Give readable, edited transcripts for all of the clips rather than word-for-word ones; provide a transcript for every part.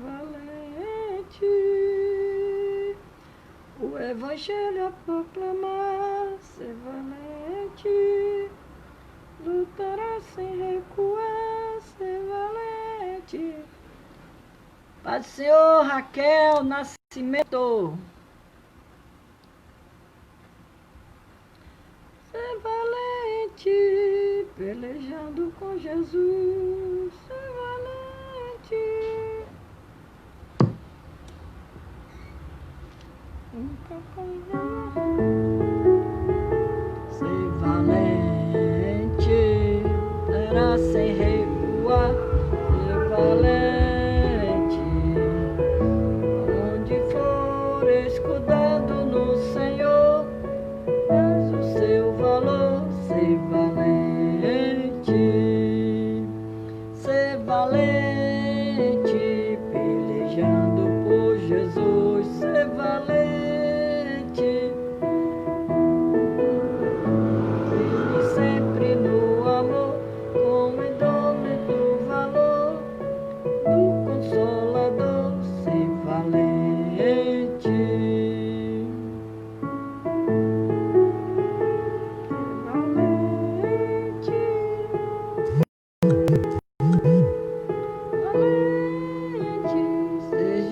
valente. O Evangelho a proclamar, ser valente. Lutará sem recuar, ser valente. Paz do Senhor, Raquel Nascimento. Ser valente, pelejando com Jesus. Ser valente. Ser valente, terá sem recuar. Ser valente, onde for escudado no Senhor, és o seu valor. Ser valente, ser valente, pelejando por Jesus. Ser valente.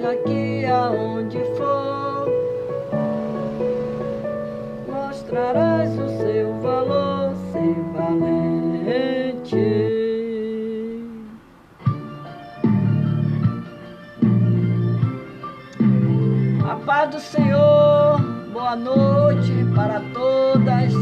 Aqui aonde for, mostrarás o seu valor. Ser valente. A paz do Senhor, boa noite para todas.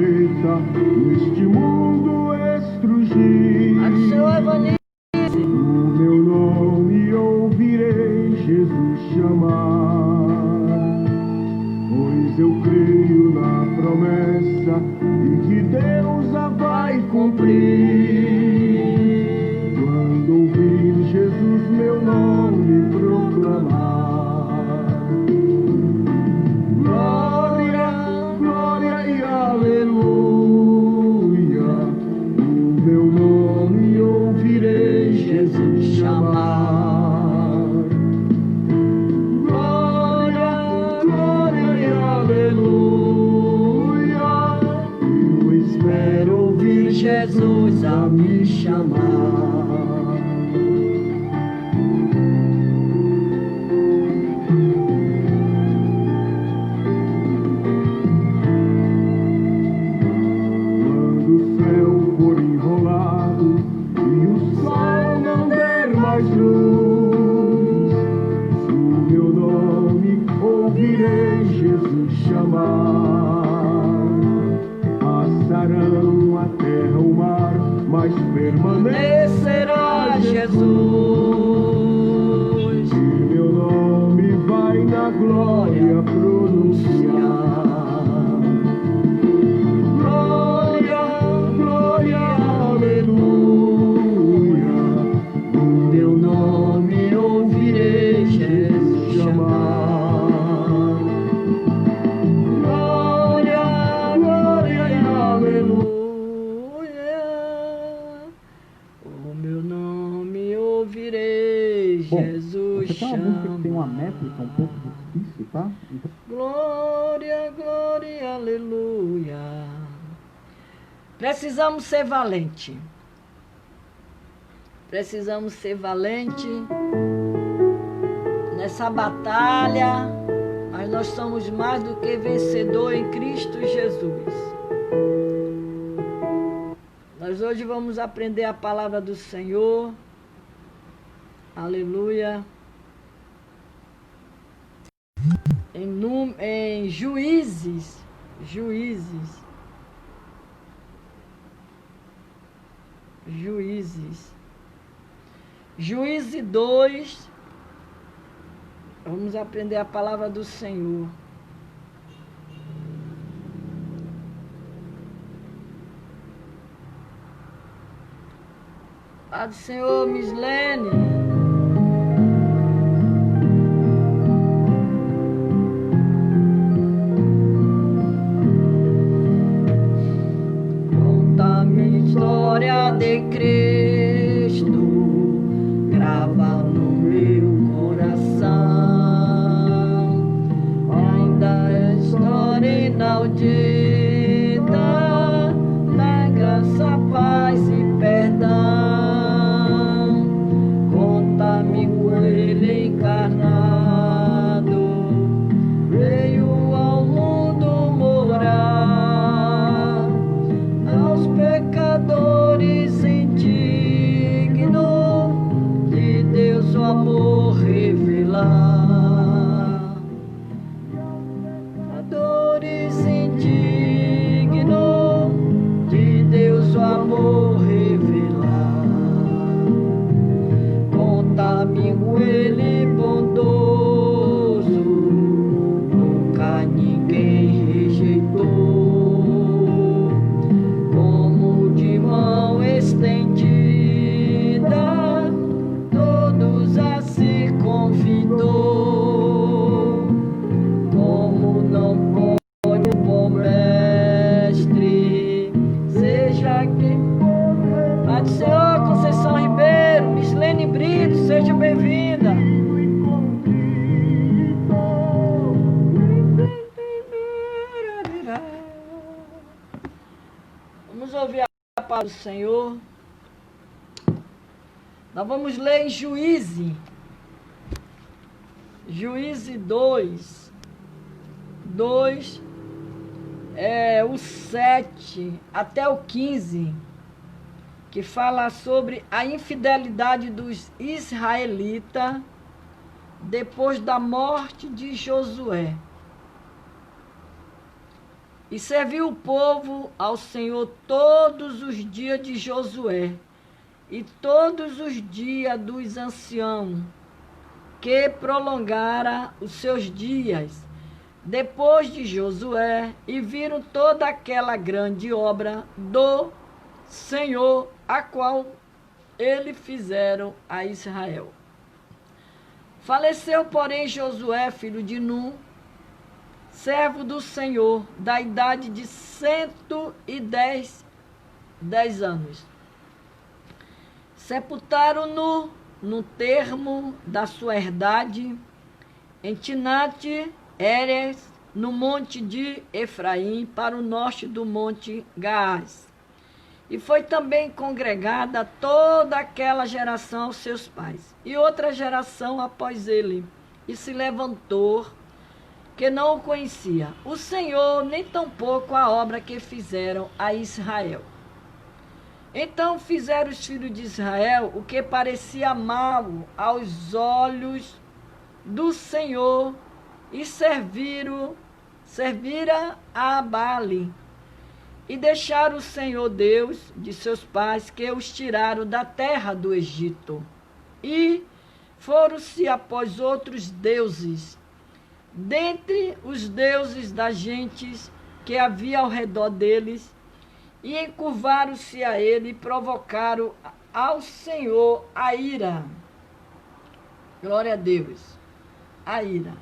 Neste mundo estrugir, A do Senhor, Evanice. o meu nome ouvirei Jesus chamar, pois eu creio na promessa e que Deus a vai cumprir. Quando ouvir Jesus meu nome proclamar, glória, glória e aleluia. Jesus chamar, glória, glória e aleluia. Eu espero ouvir Jesus a me chamar. Quando o céu for enrolado e o sol não der mais luz, o meu nome ouvirei Jesus chamar. Passarão a terra, o mar, mas permanecerá Jesus. E meu nome vai na glória pronunciar. Glória, glória, aleluia. Meu nome ouvirei Jesus chamar. Glória, glória e aleluia. O meu nome ouvirei Jesus Essa é uma música que tem uma chamar. métrica um pouco difícil, tá? Então, Glória, glória, aleluia. Precisamos ser valente. Precisamos ser valente nessa batalha, mas nós somos mais do que vencedor em Cristo Jesus. Nós hoje vamos aprender a palavra do Senhor. Aleluia. Em Juízes. Juízes 2. Vamos aprender a palavra do Senhor. Pai do Senhor, Mislene. para o Senhor. Nós vamos ler em Juízes 2, o 7 até o 15, que fala sobre a infidelidade dos israelitas depois da morte de Josué. E serviu o povo ao Senhor todos os dias de Josué e todos os dias dos anciãos, que prolongara os seus dias depois de Josué, e viram toda aquela grande obra do Senhor, a qual ele fizeram a Israel. Faleceu, porém, Josué, filho de Nun, servo do Senhor, da idade de 110 anos. Sepultaram-no no termo da sua herdade, em Timnat-Heres, no monte de Efraim, para o norte do monte Gaás. E foi também congregada toda aquela geração aos seus pais, e outra geração após ele, e se levantou, que não o conhecia, o Senhor, nem tampouco a obra que fizeram a Israel. Então fizeram os filhos de Israel o que parecia mal aos olhos do Senhor, e serviram a Baali, e deixaram o Senhor Deus de seus pais, que os tiraram da terra do Egito, e foram-se após outros deuses, dentre os deuses das gentes que havia ao redor deles, e encurvaram-se a ele e provocaram ao Senhor a ira. Glória a Deus. A ira.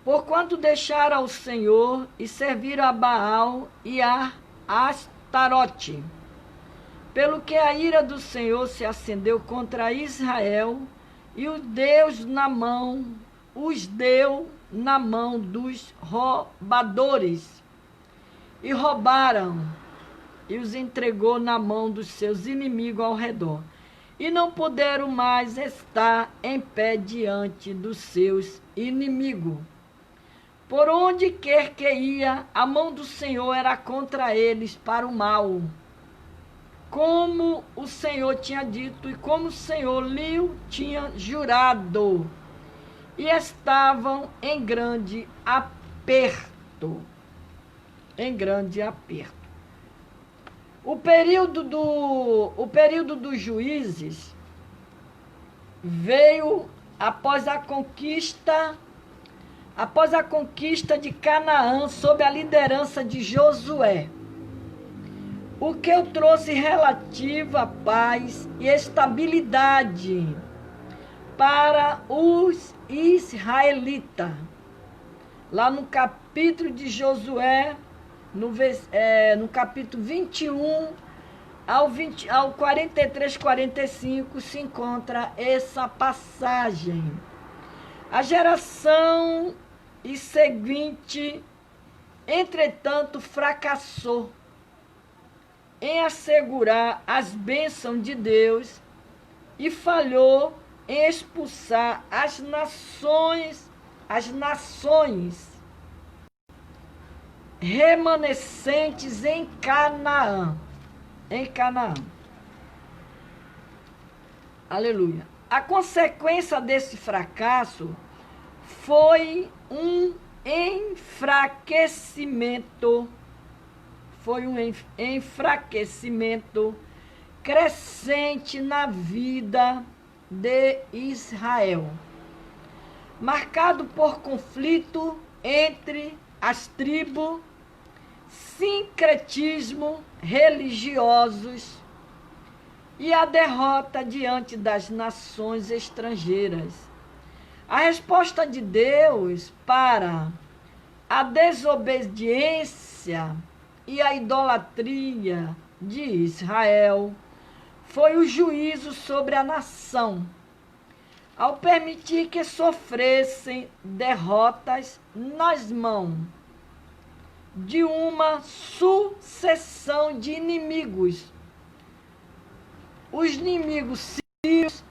Porquanto deixaram ao Senhor e serviram a Baal e a Astarote, pelo que a ira do Senhor se acendeu contra Israel, e os deu na mão dos roubadores, e roubaram, e os entregou na mão dos seus inimigos ao redor, e não puderam mais estar em pé diante dos seus inimigos. Por onde quer que ia, a mão do Senhor era contra eles para o mal, como o Senhor tinha dito e como o Senhor lhe tinha jurado, e estavam em grande aperto. Em grande aperto. O período dos juízes veio após a conquista de Canaã, sob a liderança de Josué, o que eu trouxe relativa paz e estabilidade para os israelitas. Lá no capítulo de Josué, no capítulo 21 ao 43, 45, se encontra essa passagem. A geração seguinte, entretanto, fracassou em assegurar as bênçãos de Deus e falhou em expulsar as nações remanescentes em Canaã. Aleluia. A consequência desse fracasso foi um enfraquecimento crescente na vida de Israel, marcado por conflito entre as tribos, sincretismo religiosos e a derrota diante das nações estrangeiras. A resposta de Deus para a desobediência e a idolatria de Israel foi o juízo sobre a nação. ao permitir que sofressem derrotas nas mãos de uma sucessão de inimigos. Os inimigos sírios,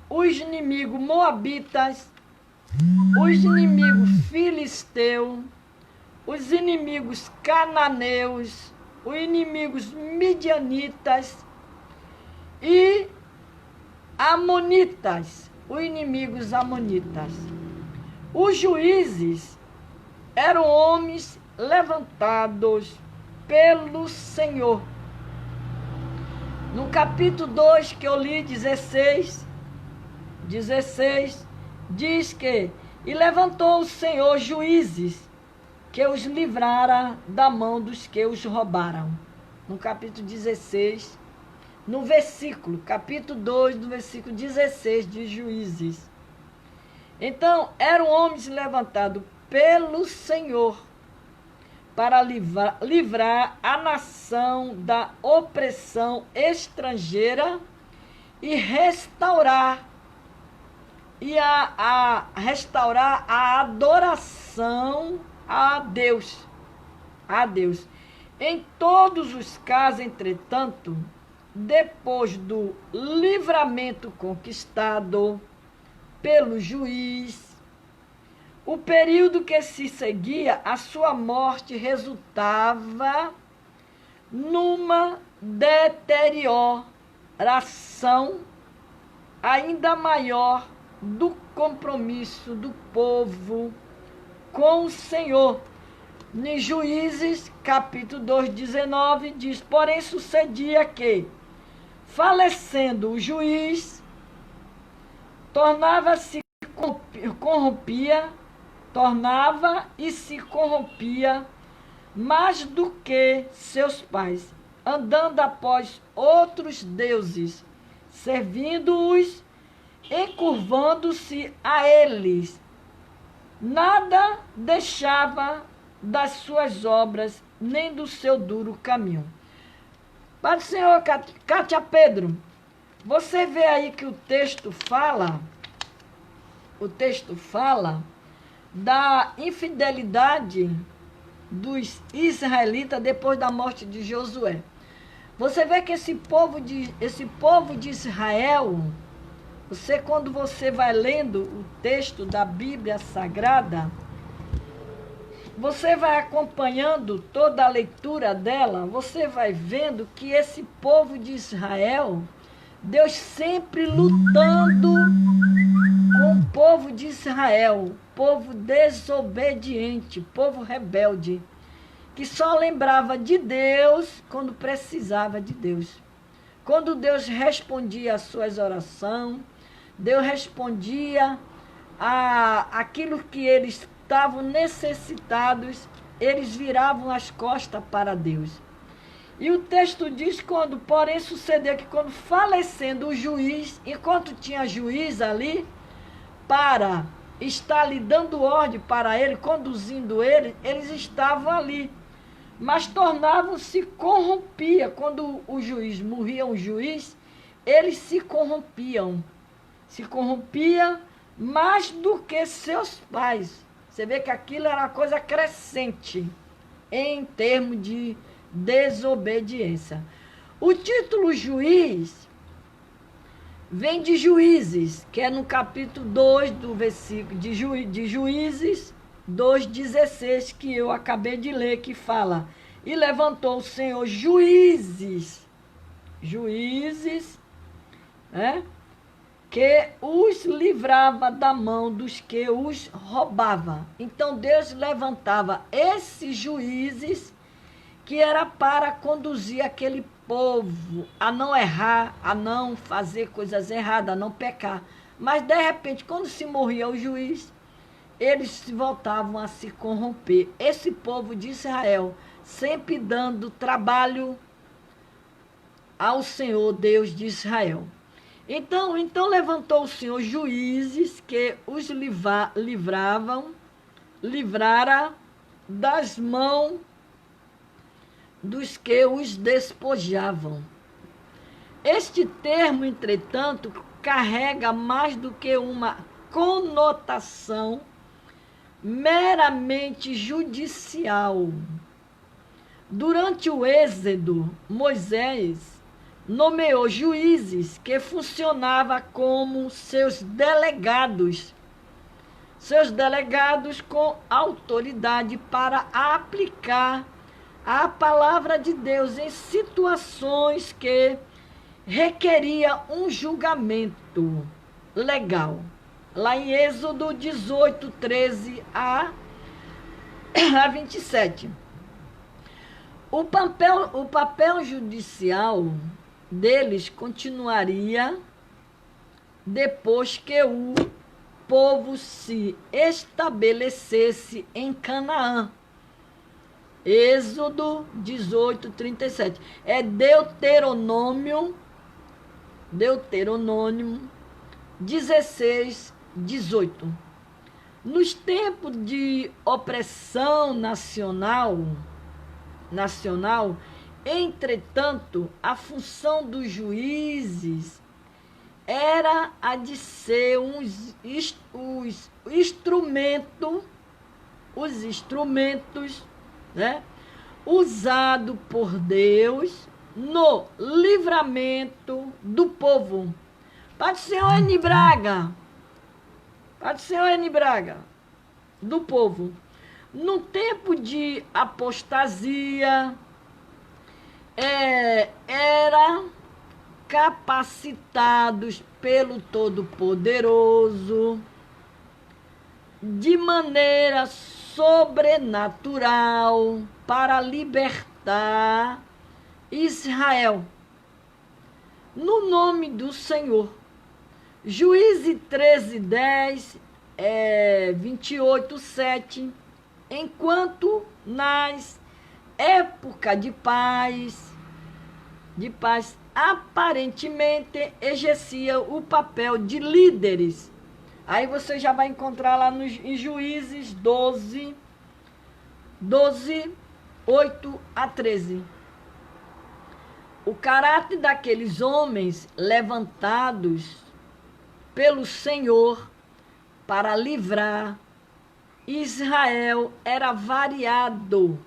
os inimigos moabitas, os inimigos filisteus, os inimigos cananeus, os inimigos midianitas e amonitas, os inimigos amonitas. Os juízes eram homens levantados pelo Senhor. No capítulo 2 que eu li, 16, diz que: e levantou o Senhor juízes que os livrara da mão dos que os roubaram. No capítulo 16, no versículo, capítulo 2, do versículo 16 de Juízes. Então, eram homens levantados pelo Senhor para livrar a nação da opressão estrangeira e restaurar restaurar a adoração a Deus. Em todos os casos, entretanto, depois do livramento conquistado pelo juiz, o período que se seguia à sua morte resultava numa deterioração ainda maior do compromisso do povo com o Senhor. Em Juízes, capítulo 2, 19, diz: porém sucedia que, falecendo o juiz, tornava e se corrompia mais do que seus pais, andando após outros deuses, servindo-os, encurvando-se a eles. Nada deixava das suas obras, nem do seu duro caminho. Padre Senhor, Cátia Pedro, você vê aí que o texto fala da infidelidade dos israelitas depois da morte de Josué. Você vê que esse povo de Israel, quando você vai lendo o texto da Bíblia Sagrada, você vai acompanhando toda a leitura dela, você vai vendo que esse povo de Israel, Deus sempre lutando com o povo de Israel, povo desobediente, povo rebelde, que só lembrava de Deus quando precisava de Deus. Quando Deus respondia às suas orações, Deus respondia aquilo que eles estavam necessitados, eles viravam as costas para Deus. E o texto diz: porém sucedeu que quando falecendo o juiz, enquanto tinha juiz ali, para estar lhe dando ordem para ele, conduzindo ele, eles estavam ali. Mas tornavam-se corrompia. Quando o juiz morria, eles se corrompiam. Se corrompia mais do que seus pais. Você vê que aquilo era uma coisa crescente em termos de desobediência. O título juiz vem de Juízes, que é no capítulo 2 do versículo de Juízes 2,16, que eu acabei de ler, que fala: e levantou o Senhor juízes, que os livrava da mão dos que os roubava. Então Deus levantava esses juízes que era para conduzir aquele povo a não errar, a não fazer coisas erradas, a não pecar. Mas de repente, quando se morria o juiz, eles voltavam a se corromper. Esse povo de Israel, sempre dando trabalho ao Senhor Deus de Israel. Então levantou o Senhor juízes que os livrara das mãos dos que os despojavam. Este termo, entretanto, carrega mais do que uma conotação meramente judicial. Durante o Êxodo, Moisés nomeou juízes que funcionavam como seus delegados com autoridade para aplicar a palavra de Deus em situações que requeria um julgamento legal. Lá em Êxodo 18, 13 a 27. O papel judicial deles continuaria depois que o povo se estabelecesse em Canaã. Êxodo 18, 37. É Deuteronômio 16, 18. Nos tempos de opressão nacional, entretanto, a função dos juízes era a de ser os instrumentos, né, usados por Deus no livramento do povo. Pai do Senhor N. Braga. Pai do Senhor N. Braga. Do povo. No tempo de apostasia, era capacitados pelo Todo-Poderoso de maneira sobrenatural para libertar Israel. No nome do Senhor. Juízes 13, 10, 28, 7. Enquanto nas épocas de paz, aparentemente exercia o papel de líderes. Aí você já vai encontrar lá em Juízes 12, 8 a 13. O caráter daqueles homens levantados pelo Senhor para livrar Israel era variado.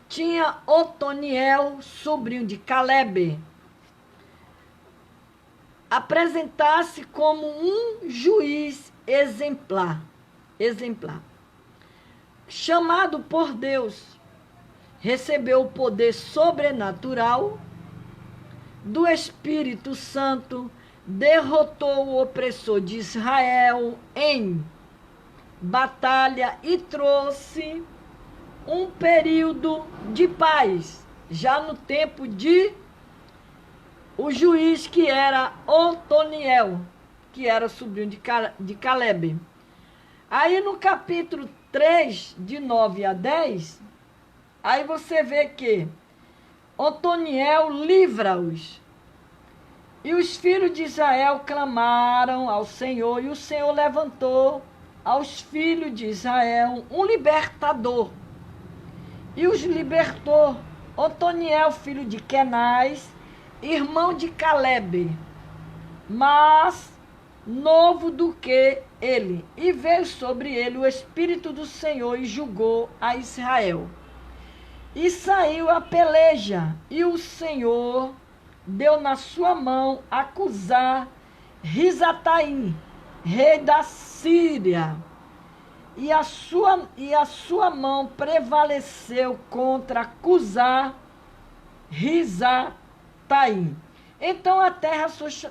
Tinha Otoniel, sobrinho de Calebe, apresentar-se como um juiz exemplar. Chamado por Deus, recebeu o poder sobrenatural do Espírito Santo, derrotou o opressor de Israel em batalha e trouxe um período de paz, já no tempo de o juiz que era Otoniel, que era sobrinho de Calebe. Aí no capítulo 3, de 9 a 10, aí você vê que Otoniel livra-os. E os filhos de Israel clamaram ao Senhor, e o Senhor levantou aos filhos de Israel um libertador. E os libertou Otoniel, filho de Kenaz, irmão de Calebe, mas novo do que ele. E veio sobre ele o Espírito do Senhor e julgou a Israel. E saiu a peleja, e o Senhor deu na sua mão acusar Risataim, rei da Síria. E a sua mão prevaleceu contra acusar Risataim. Então a terra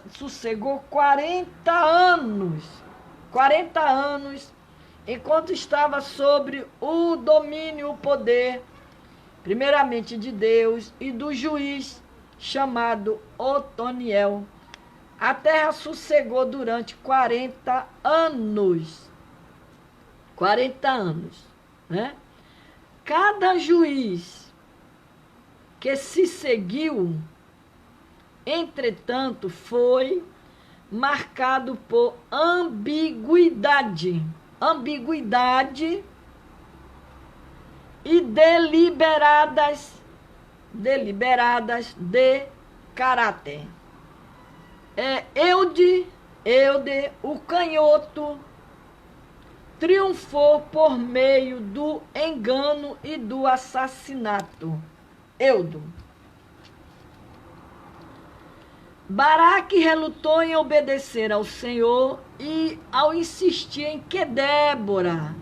sossegou 40 anos, enquanto estava sobre o domínio, o poder, primeiramente de Deus e do juiz chamado Otoniel. A terra sossegou durante 40 anos. 40 anos, né? Cada juiz que se seguiu, entretanto, foi marcado por ambiguidade e deliberadas deliberadas de caráter. Eude, o canhoto, triunfou por meio do engano e do assassinato. Eudo. Baraque relutou em obedecer ao Senhor e ao insistir em que Débora,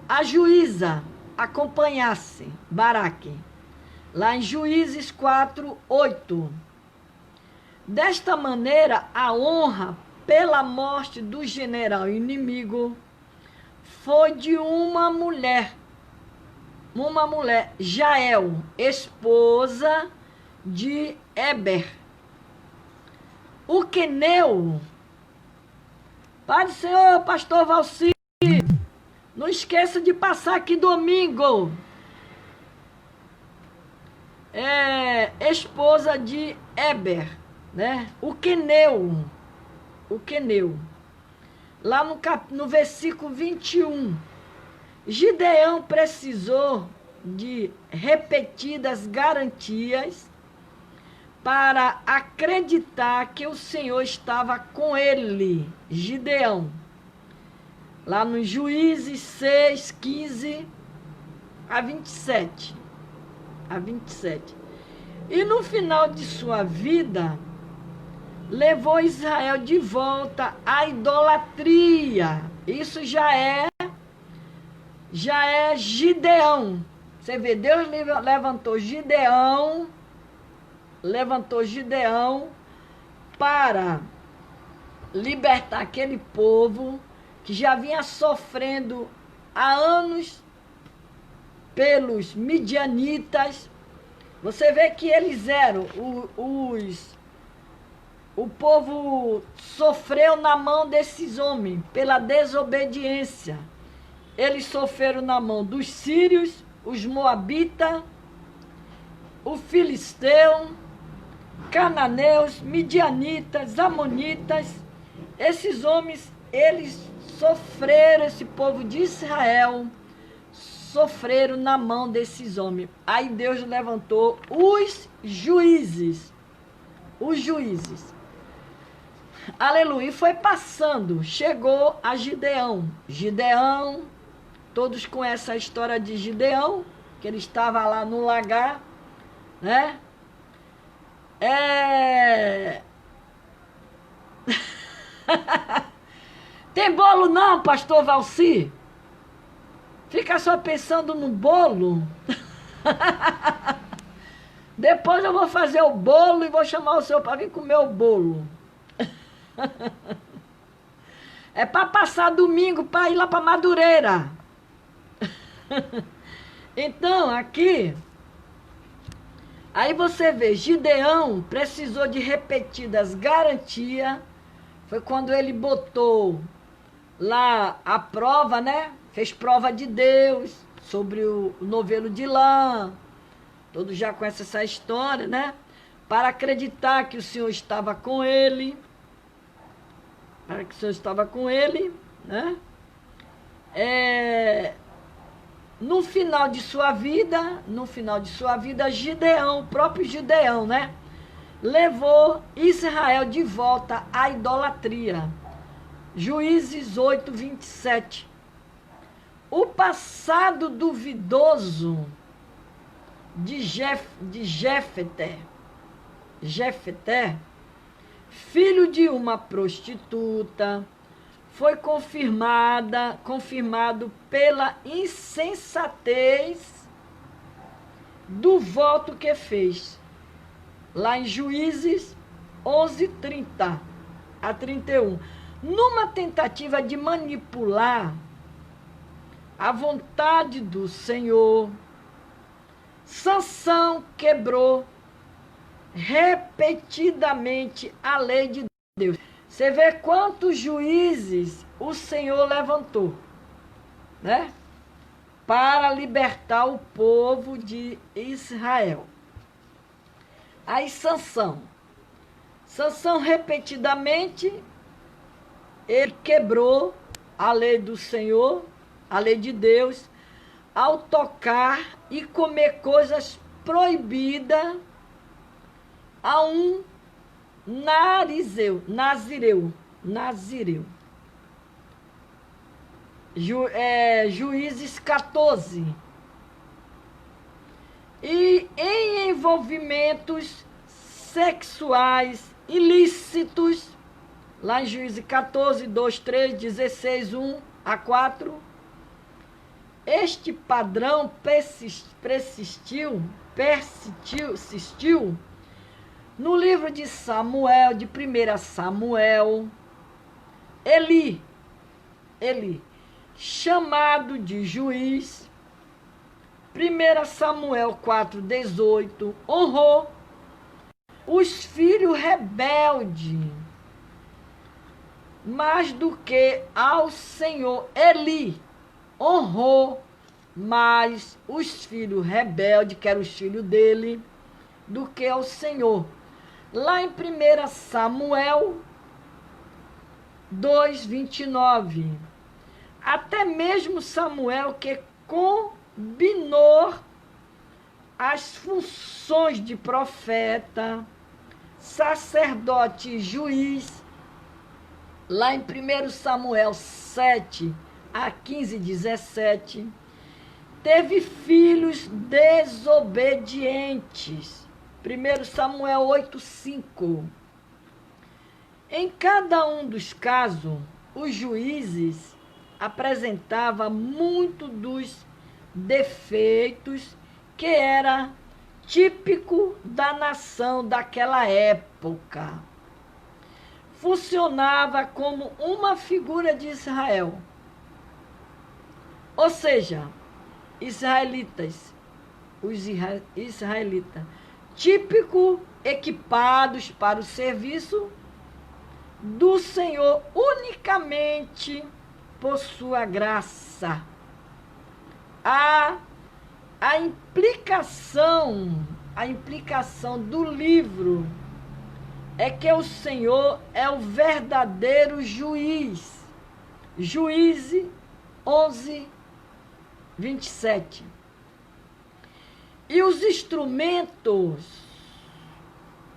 a juíza, acompanhasse Baraque. Lá em Juízes 4:8. Desta maneira, a honra pela morte do general inimigo foi de uma mulher, Jael, esposa de Eber. O queneu, Pai do Senhor, pastor Valci, não esqueça de passar aqui domingo. Esposa de Eber, né? O queneu. Lá no versículo 21. Gideão precisou de repetidas garantias para acreditar que o Senhor estava com ele. Gideão. Lá no Juízes 6:15 a 27. E no final de sua vida, levou Israel de volta à idolatria. Isso já é Gideão. Você vê, Deus levantou Gideão para libertar aquele povo que já vinha sofrendo há anos pelos midianitas. Você vê que eles eram o povo sofreu na mão desses homens pela desobediência. Eles sofreram na mão dos sírios, os moabitas, o filisteu, cananeus, midianitas, amonitas. Esses homens, eles sofreram, esse povo de Israel sofreram na mão desses homens. Aí Deus levantou os juízes. Aleluia. E foi passando, chegou a Gideão. Todos conhecem a história de Gideão, que ele estava lá no lagar, né? Tem bolo não, pastor Valci? Fica só pensando no bolo. Depois eu vou fazer o bolo e vou chamar o senhor para vir comer o bolo. É para passar domingo para ir lá para Madureira. Então, aqui, aí você vê, Gideão precisou de repetidas garantias. Foi quando ele botou lá a prova, né? Fez prova de Deus sobre o novelo de lã. Todos já conhecem essa história, né? Para acreditar que o Senhor estava com ele. Né? No final de sua vida, Gideão, o próprio Gideão, né? Levou Israel de volta à idolatria. Juízes 8:27. O passado duvidoso de Jefté, filho de uma prostituta, foi confirmado pela insensatez do voto que fez. Lá em Juízes 11:30 a 31. Numa tentativa de manipular a vontade do Senhor, Sansão quebrou repetidamente a lei de Deus. Você vê quantos juízes o Senhor levantou, né? Para libertar o povo de Israel. Aí Sansão repetidamente, ele quebrou a lei do Senhor, a lei de Deus, ao tocar e comer coisas proibidas a um nazireu. Juízes 14. E em envolvimentos sexuais ilícitos, lá em Juízes 14, 2, 3, 16, 1 a 4, este padrão persistiu no livro de Samuel, de 1 Samuel. Eli, chamado de juiz, 1 Samuel 4, 18, honrou os filhos rebeldes mais do que ao Senhor. Eli honrou mais os filhos rebeldes, que eram os filhos dele, do que ao Senhor. Lá em 1 Samuel 2, 29. Até mesmo Samuel, que combinou as funções de profeta, sacerdote e juiz, lá em 1 Samuel 7 a 15, 17, teve filhos desobedientes. 1 Samuel 8, 5. Em cada um dos casos, os juízes apresentavam muito dos defeitos que era típico da nação daquela época. Funcionava como uma figura de Israel. Ou seja, os israelitas, típico equipados para o serviço do Senhor unicamente por sua graça. A implicação do livro é que o Senhor é o verdadeiro juiz. Juízes 11, 27. E os instrumentos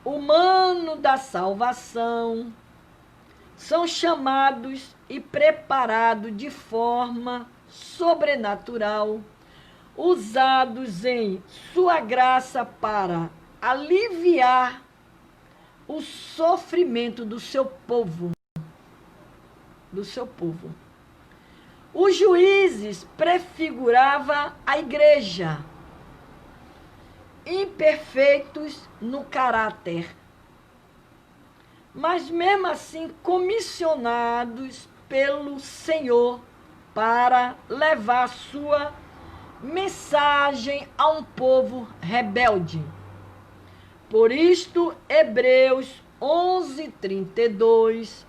humanos da salvação são chamados e preparados de forma sobrenatural, usados em sua graça para aliviar o sofrimento do seu povo. Os juízes prefiguravam a igreja, imperfeitos no caráter, mas mesmo assim comissionados pelo Senhor para levar sua mensagem a um povo rebelde. Por isto, Hebreus 11, 32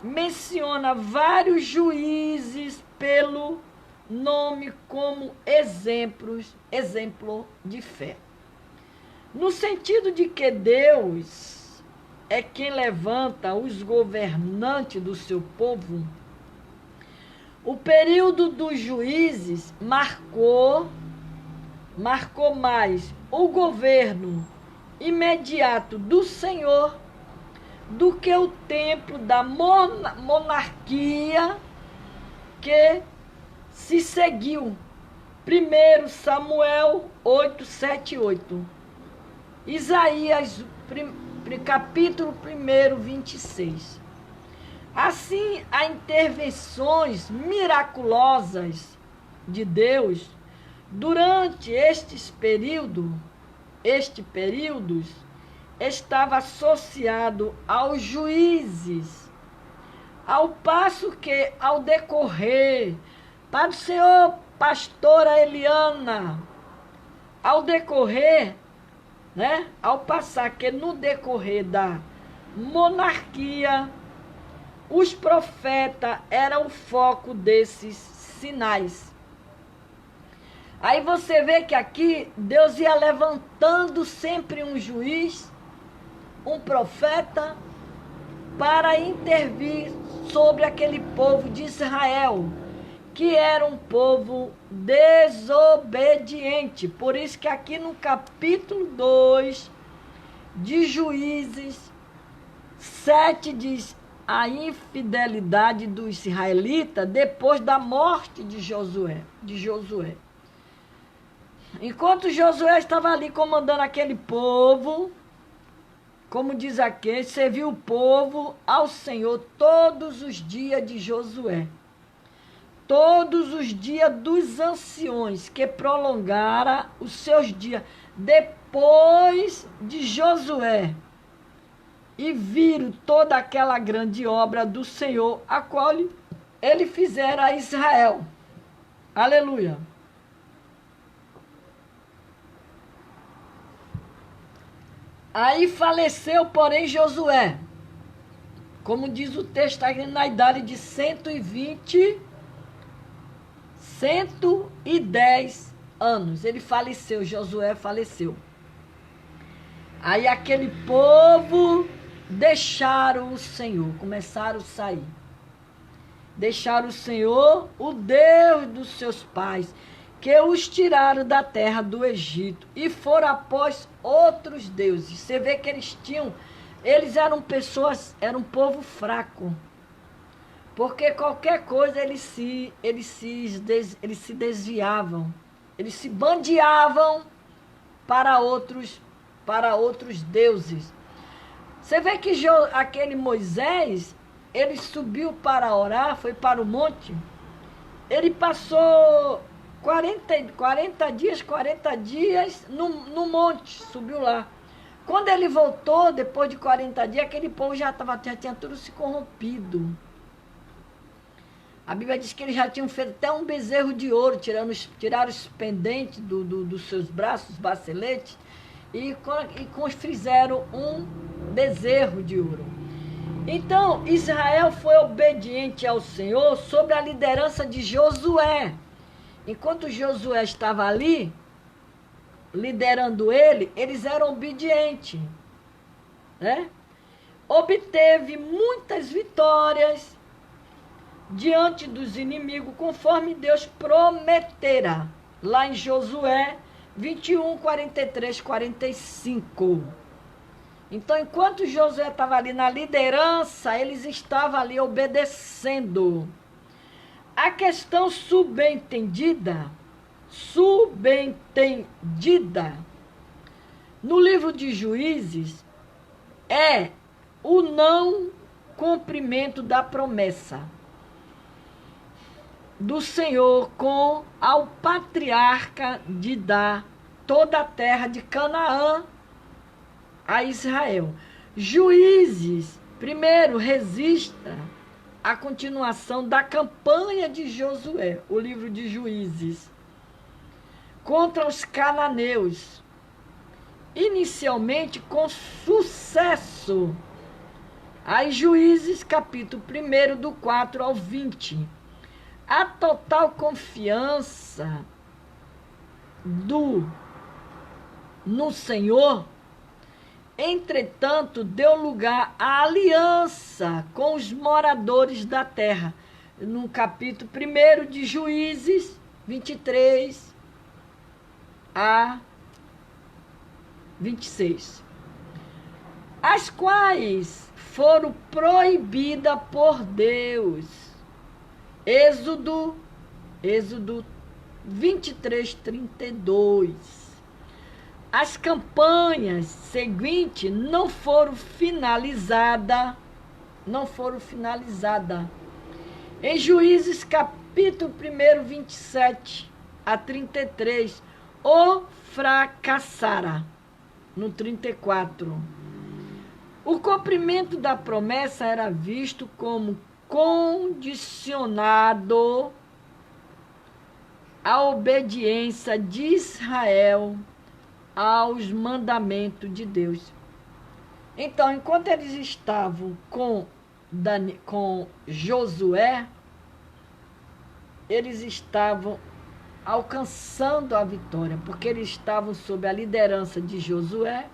menciona vários juízes pelo nome como exemplo de fé. No sentido de que Deus é quem levanta os governantes do seu povo, o período dos juízes marcou mais o governo imediato do Senhor do que o tempo da monarquia que se seguiu. 1 Samuel 8, 7, 8. Isaías, capítulo 1, 26. Assim, as intervenções miraculosas de Deus durante este período estava associado aos juízes, ao passo que, ao decorrer, para o senhor pastora Eliana, ao passar que no decorrer da monarquia, os profetas eram o foco desses sinais. Aí você vê que aqui Deus ia levantando sempre um juiz, um profeta, para intervir sobre aquele povo de Israel, que era um povo desobediente. Por isso que aqui no capítulo 2 de Juízes 7 diz a infidelidade dos israelitas depois da morte de Josué. Enquanto Josué estava ali comandando aquele povo, como diz aqui, serviu o povo ao Senhor todos os dias de Josué. Todos os dias dos anciões que prolongara os seus dias depois de Josué. E viram toda aquela grande obra do Senhor, a qual ele fizera a Israel. Aleluia. Aí faleceu, porém, Josué, como diz o texto, na idade de 110 anos. Ele faleceu, Josué faleceu. Aí aquele povo deixaram o Senhor, começaram a sair. Deixaram o Senhor, o Deus dos seus pais, que os tiraram da terra do Egito e foram após outros deuses. Você vê que eles eram pessoas, era um povo fraco. Porque qualquer coisa eles se desviavam, eles se bandeavam para outros deuses. Você vê que aquele Moisés, ele subiu para orar, foi para o monte, ele passou 40 dias no monte, subiu lá. Quando ele voltou, depois de 40 dias, aquele povo já tinha tudo se corrompido. A Bíblia diz que eles já tinham feito até um bezerro de ouro, tiraram os pendentes dos seus braços, os braceletes, e fizeram um bezerro de ouro. Então, Israel foi obediente ao Senhor sob a liderança de Josué. Enquanto Josué estava ali, liderando eles eram obedientes. Né? Obteve muitas vitórias diante dos inimigos, conforme Deus prometera, lá em Josué 21, 43, 45. Então, enquanto Josué estava ali na liderança, eles estavam ali obedecendo. A questão subentendida, no livro de Juízes, é o não cumprimento da promessa do Senhor ao patriarca de dar toda a terra de Canaã a Israel. Juízes, primeiro, resista à continuação da campanha de Josué, o livro de Juízes, contra os cananeus, inicialmente com sucesso. Aí Juízes, capítulo 1, do 4 ao 20. A total confiança no Senhor, entretanto, deu lugar à aliança com os moradores da terra. No capítulo 1 de Juízes, 23 a 26. As quais foram proibidas por Deus. Êxodo 23, 32. As campanhas seguintes não foram finalizadas. Em Juízes, capítulo 1, 27 a 33, ou fracassara, no 34. O cumprimento da promessa era visto como condicionado à obediência de Israel aos mandamentos de Deus. Então, enquanto eles estavam com Josué, eles estavam alcançando a vitória, porque eles estavam sob a liderança de Josué.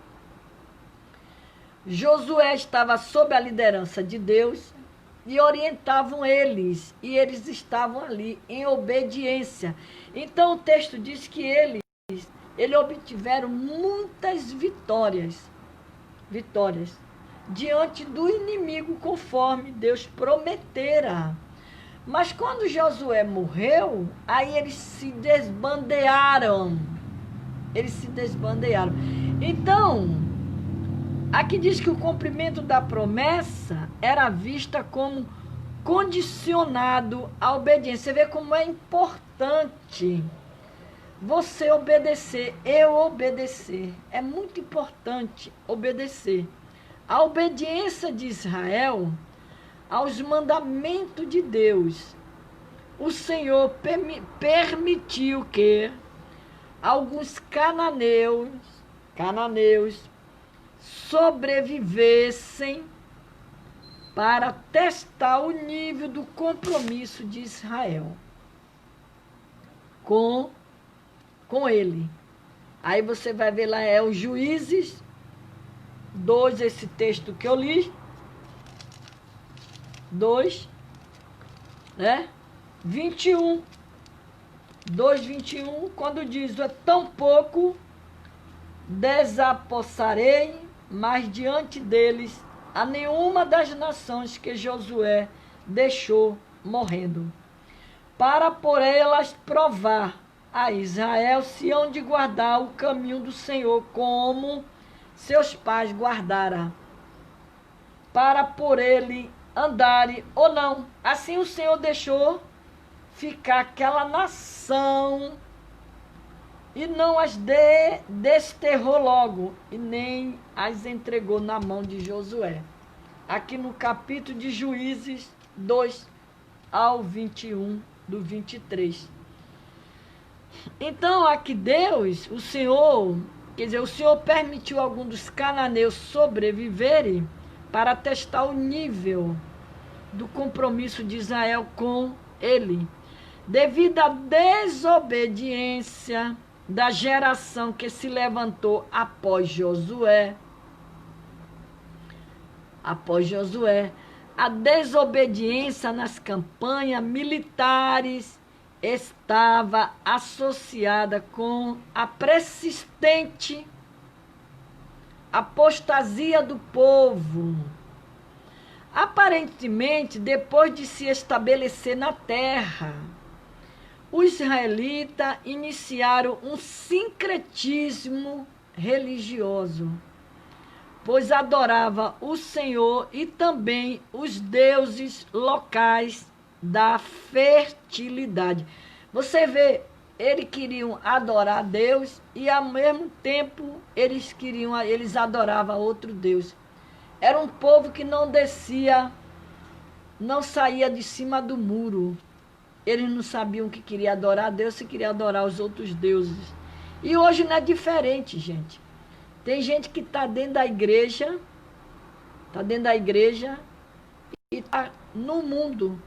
Josué estava sob a liderança de Deus, e orientavam eles, e eles estavam ali em obediência. Então o texto diz que eles obtiveram muitas vitórias diante do inimigo, conforme Deus prometera. Mas quando Josué morreu, aí eles se desbandearam. Então, aqui diz que o cumprimento da promessa era vista como condicionado à obediência. Você vê como é importante você obedecer, eu obedecer. É muito importante obedecer. A obediência de Israel aos mandamentos de Deus. O Senhor permitiu que alguns cananeus sobrevivessem para testar o nível do compromisso de Israel com ele. Aí você vai ver lá, é os Juízes 2, esse texto que eu li, 2, né? 21, 2:21, quando diz, é tão pouco desapossarei mais diante deles a nenhuma das nações que Josué deixou morrendo, para por elas provar a Israel se hão de guardar o caminho do Senhor, como seus pais guardaram, para por ele andarem ou não. Assim o Senhor deixou ficar aquela nação e não as desterrou logo, e nem as entregou na mão de Josué. Aqui no capítulo de Juízes 2 ao 21, do 23. Então, aqui Deus, o Senhor permitiu alguns dos cananeus sobreviverem para testar o nível do compromisso de Israel com ele. Devido à desobediência da geração que se levantou após Josué, a desobediência nas campanhas militares estava associada com a persistente apostasia do povo. Aparentemente, depois de se estabelecer na terra, os israelitas iniciaram um sincretismo religioso, pois adorava o Senhor e também os deuses locais da fertilidade. Você vê, eles queriam adorar Deus e ao mesmo tempo eles adoravam outro Deus. Era um povo que não saía de cima do muro. Eles não sabiam que queria adorar a Deus, se queria adorar os outros deuses. E hoje não é diferente, gente. Tem gente que está dentro da igreja, e está no mundo.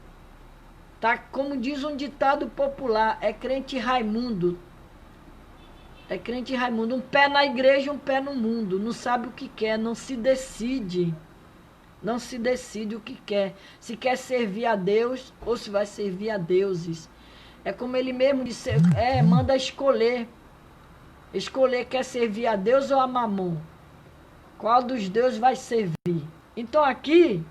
Tá, como diz um ditado popular, é crente Raimundo. Um pé na igreja, um pé no mundo. Não sabe o que quer, não se decide o que quer. Se quer servir a Deus ou se vai servir a deuses. É como ele mesmo disse, manda escolher. Escolher, quer servir a Deus ou a Mamon? Qual dos deuses vai servir? Então aqui,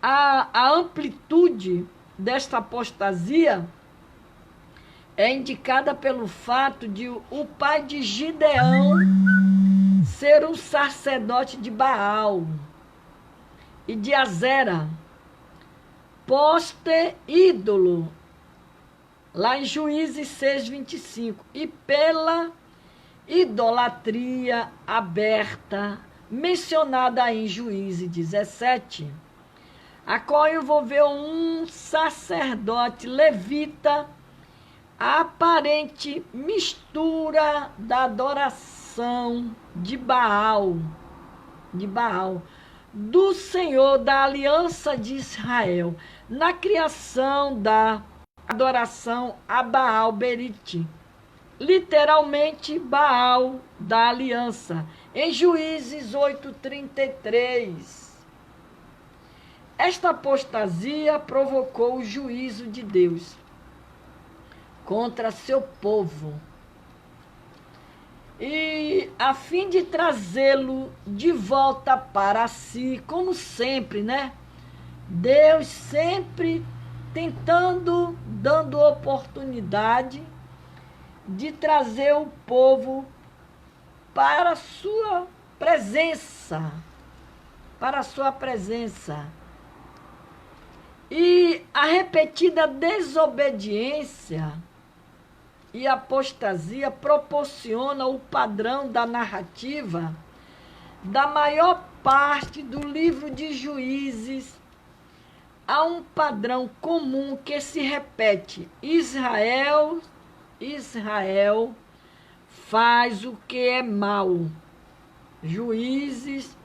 a amplitude desta apostasia é indicada pelo fato de o pai de Gideão ser um sacerdote de Baal e de Azera, poste ídolo, lá em Juízes 6:25, e pela idolatria aberta, mencionada em Juízes 17, a qual envolveu um sacerdote levita, a aparente mistura da adoração de Baal, do Senhor da aliança de Israel, na criação da adoração a Baal Berite, literalmente Baal da aliança, em Juízes 8:33. Esta apostasia provocou o juízo de Deus contra seu povo. E a fim de trazê-lo de volta para si, como sempre, né? Deus sempre tentando, dando oportunidade de trazer o povo para a sua presença. Para a sua presença. E a repetida desobediência e apostasia proporciona o padrão da narrativa da maior parte do livro de Juízes. Há um padrão comum que se repete: Israel faz o que é mal. Juízes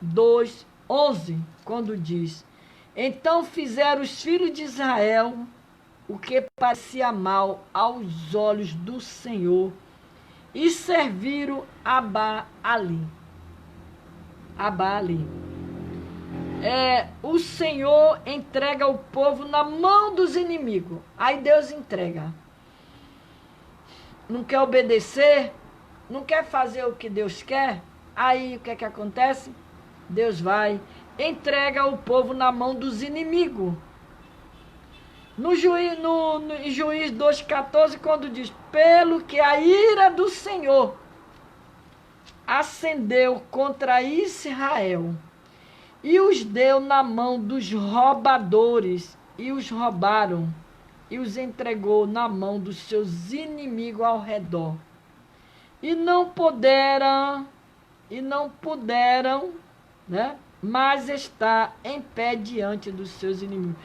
2:11, quando diz: então fizeram os filhos de Israel o que parecia mal aos olhos do Senhor e serviram a Baali. O Senhor entrega o povo na mão dos inimigos. Aí Deus entrega. Não quer obedecer? Não quer fazer o que Deus quer? Aí o que é que acontece? Deus vai, entrega o povo na mão dos inimigos. No Juiz 2,14, quando diz: pelo que a ira do Senhor acendeu contra Israel e os deu na mão dos roubadores, e os roubaram, e os entregou na mão dos seus inimigos ao redor. E não puderam, né? Mas está em pé diante dos seus inimigos.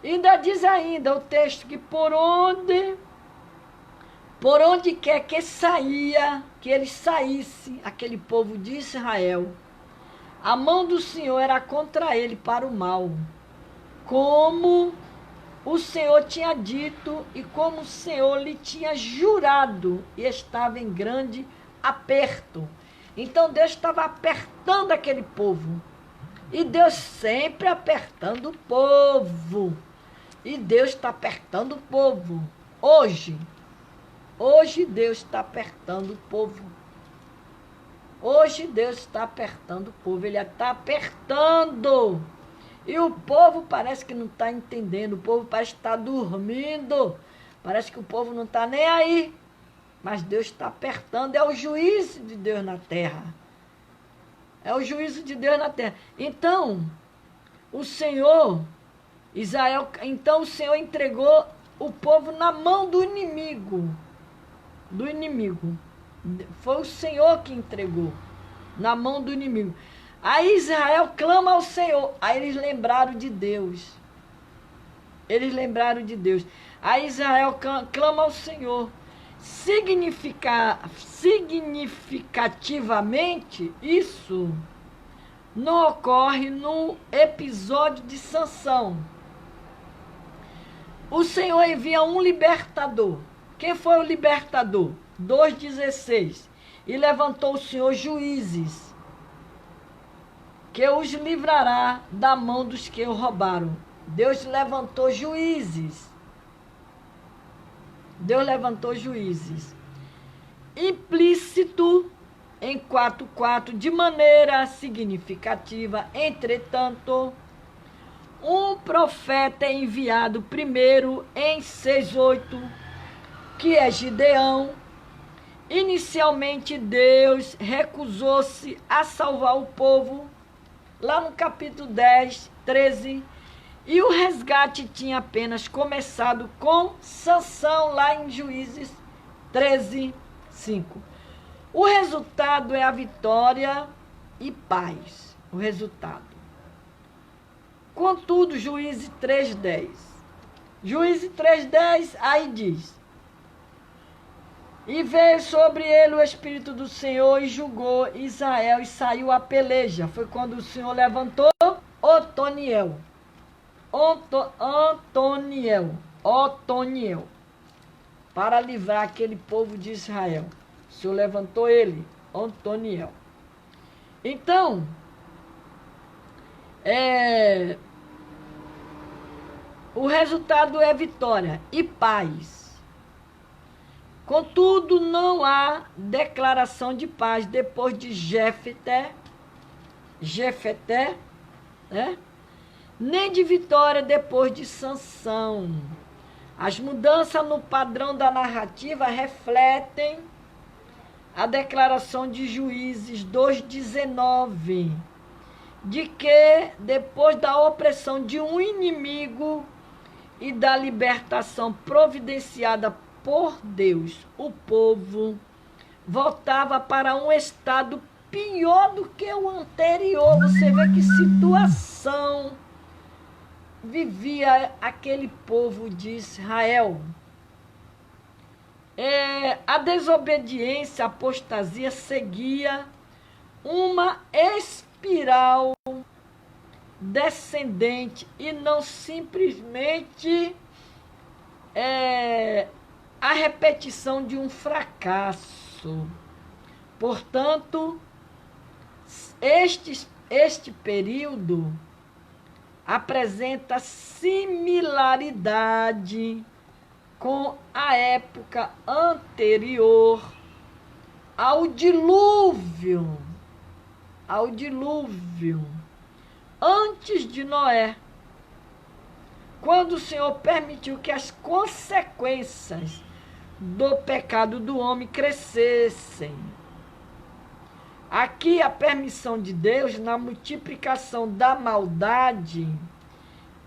Ainda diz o texto que por onde quer que eles saíssem, aquele povo de Israel, a mão do Senhor era contra ele para o mal, como o Senhor tinha dito e como o Senhor lhe tinha jurado, e estava em grande aperto. Então Deus estava apertando aquele povo. E Deus sempre apertando o povo. E Deus está apertando o povo. Hoje Deus está apertando o povo. Hoje Deus está apertando o povo. Ele está apertando. E o povo parece que não está entendendo. O povo parece que está dormindo. Parece que o povo não está nem aí. Mas Deus está apertando. É o juízo de Deus na terra. É o juízo de Deus na terra. Então, o Senhor entregou o povo na mão do inimigo. Foi o Senhor que entregou na mão do inimigo. Aí Israel clama ao Senhor. Aí eles lembraram de Deus. Aí Israel clama ao Senhor. Significativamente, isso não ocorre no episódio de Sansão. O Senhor envia um libertador. Quem foi o libertador? 2,16. E levantou o Senhor juízes, que os livrará da mão dos que o roubaram. Deus levantou juízes. Implícito em 4,4, de maneira significativa. Entretanto, um profeta é enviado primeiro em 6,8, que é Gideão. Inicialmente Deus recusou-se a salvar o povo, lá no capítulo 10, 13, e o resgate tinha apenas começado com Sansão, lá em Juízes 13, 5. O resultado é a vitória e paz. O resultado. Contudo, Juízes 3:10. Juízes 3:10, aí diz: e veio sobre ele o Espírito do Senhor e julgou Israel e saiu a peleja. Foi quando o Senhor levantou Otoniel, para livrar aquele povo de Israel. O Senhor levantou ele, Otoniel. Então, O resultado é vitória e paz. Contudo, não há declaração de paz depois de Jefté, né? Nem de vitória depois de Sansão. As mudanças no padrão da narrativa refletem a declaração de Juízes 2,19, de que, depois da opressão de um inimigo e da libertação providenciada por Deus, o povo voltava para um estado pior do que o anterior. Você vê que situação vivia aquele povo de Israel. A desobediência, a apostasia seguia uma espiral descendente e não simplesmente a repetição de um fracasso. Portanto, este período apresenta similaridade com a época anterior ao dilúvio, antes de Noé, quando o Senhor permitiu que as consequências do pecado do homem crescessem. Aqui a permissão de Deus na multiplicação da maldade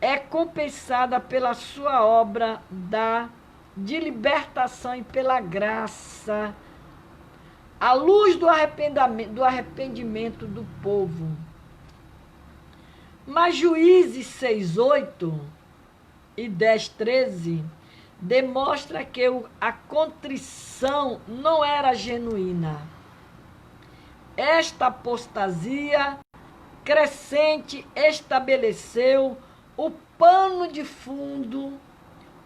é compensada pela sua obra de libertação e pela graça, à luz do arrependimento do povo. Mas Juízes 6:8 e 10:13 demonstra que a contrição não era genuína. Esta apostasia crescente estabeleceu o pano de fundo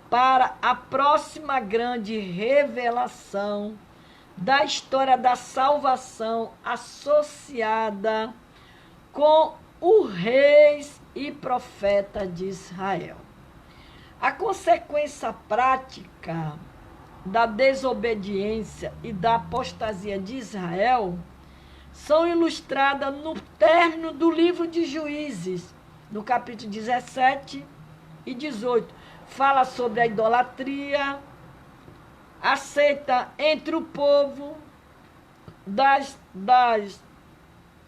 para a próxima grande revelação da história da salvação associada com o reis e profeta de Israel. A consequência prática da desobediência e da apostasia de Israel são ilustradas no término do livro de Juízes, no capítulo 17 e 18. Fala sobre a idolatria aceita entre o povo,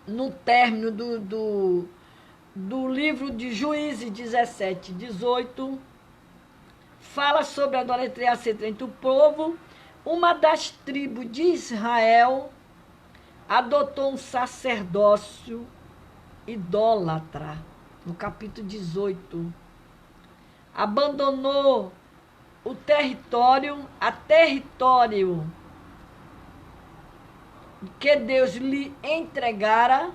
no término do livro de Juízes 17 e 18, fala sobre a idolatria aceita entre o povo. Uma das tribos de Israel adotou um sacerdócio idólatra, no capítulo 18. Abandonou o território que Deus lhe entregara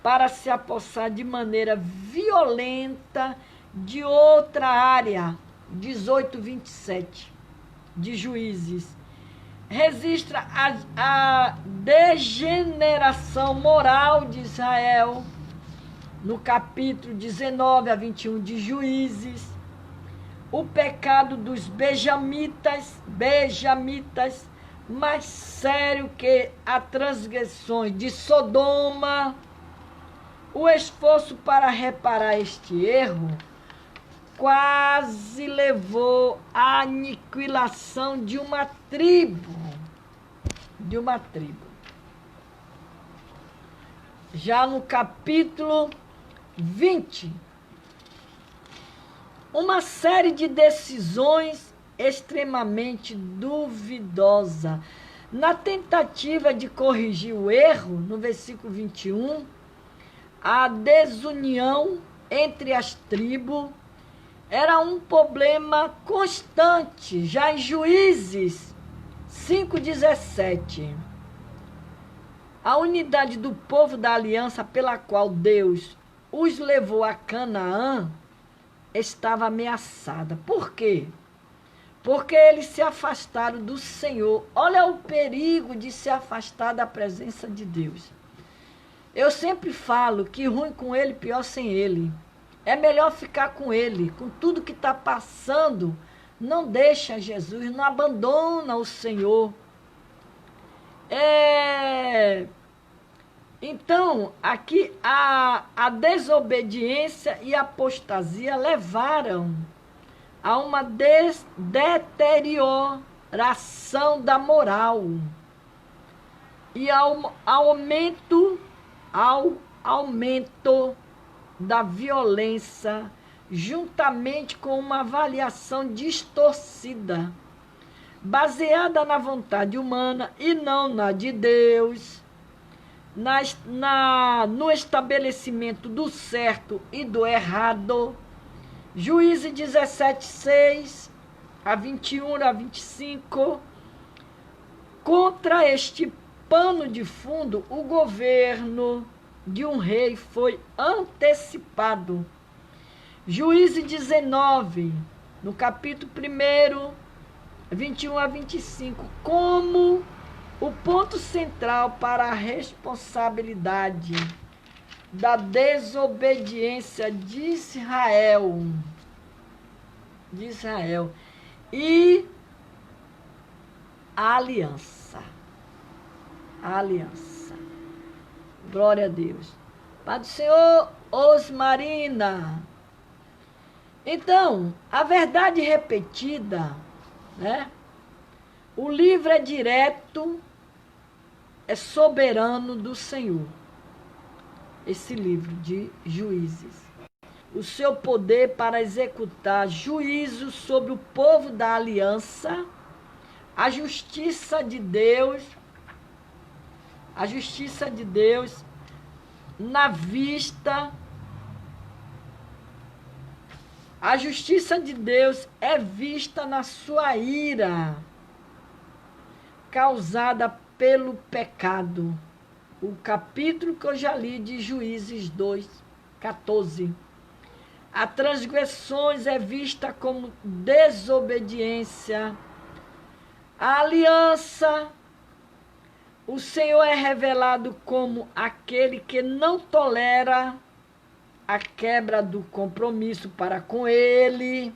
para se apossar de maneira violenta de outra área. 18:27 de Juízes registra a degeneração moral de Israel. No capítulo 19 a 21 de Juízes, o pecado dos benjamitas, mais sério que as transgressões de Sodoma. O esforço para reparar este erro quase levou à aniquilação de uma tribo. Já no capítulo 20, uma série de decisões extremamente duvidosa. Na tentativa de corrigir o erro, no versículo 21, a desunião entre as tribos era um problema constante, já em Juízes 5:17. A unidade do povo da aliança pela qual Deus os levou a Canaã estava ameaçada. Por quê? Porque eles se afastaram do Senhor. Olha o perigo de se afastar da presença de Deus. Eu sempre falo que ruim com ele, pior sem ele. É melhor ficar com ele, com tudo que está passando. Não deixa Jesus, não abandona o Senhor. Então, aqui a desobediência e a apostasia levaram a uma deterioração da moral e ao aumento da violência, juntamente com uma avaliação distorcida, baseada na vontade humana e não na de Deus, no estabelecimento do certo e do errado. Juízes 17:6 a 21 a 25. Contra este pano de fundo, o governo de um rei foi antecipado. Juízes 19, no capítulo 1, 21 a 25, como o ponto central para a responsabilidade da desobediência de Israel e a aliança. Glória a Deus. Pai do Senhor, Osmarina. Então, a verdade repetida, né? O livro é direto, é soberano do Senhor. Esse livro de Juízes. O seu poder para executar juízo sobre o povo da aliança, a justiça de Deus na vista. A justiça de Deus é vista na sua ira, causada pelo pecado. O capítulo que eu já li de Juízes 2:14. A transgressões é vista como desobediência. A aliança, o Senhor é revelado como aquele que não tolera a quebra do compromisso para com Ele.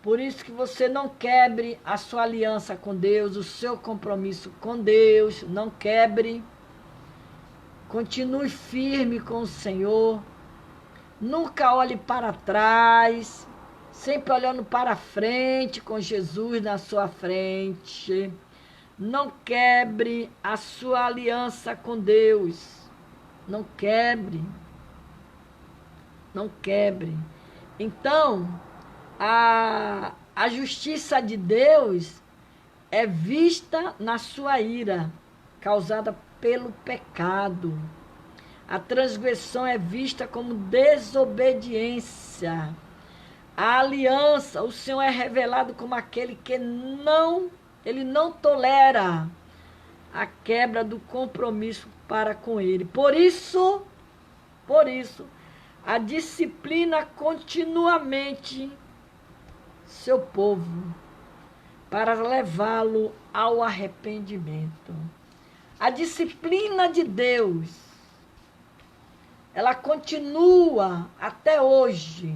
Por isso que você não quebre a sua aliança com Deus, o seu compromisso com Deus, não quebre. Continue firme com o Senhor. Nunca olhe para trás, sempre olhando para frente, com Jesus na sua frente. Não quebre a sua aliança com Deus. Não quebre. Então, a justiça de Deus é vista na sua ira, causada pelo pecado. A transgressão é vista como desobediência. A aliança, o Senhor é revelado como aquele que ele não tolera a quebra do compromisso para com Ele. Por isso, a disciplina continuamente seu povo para levá-lo ao arrependimento. A disciplina de Deus, ela continua até hoje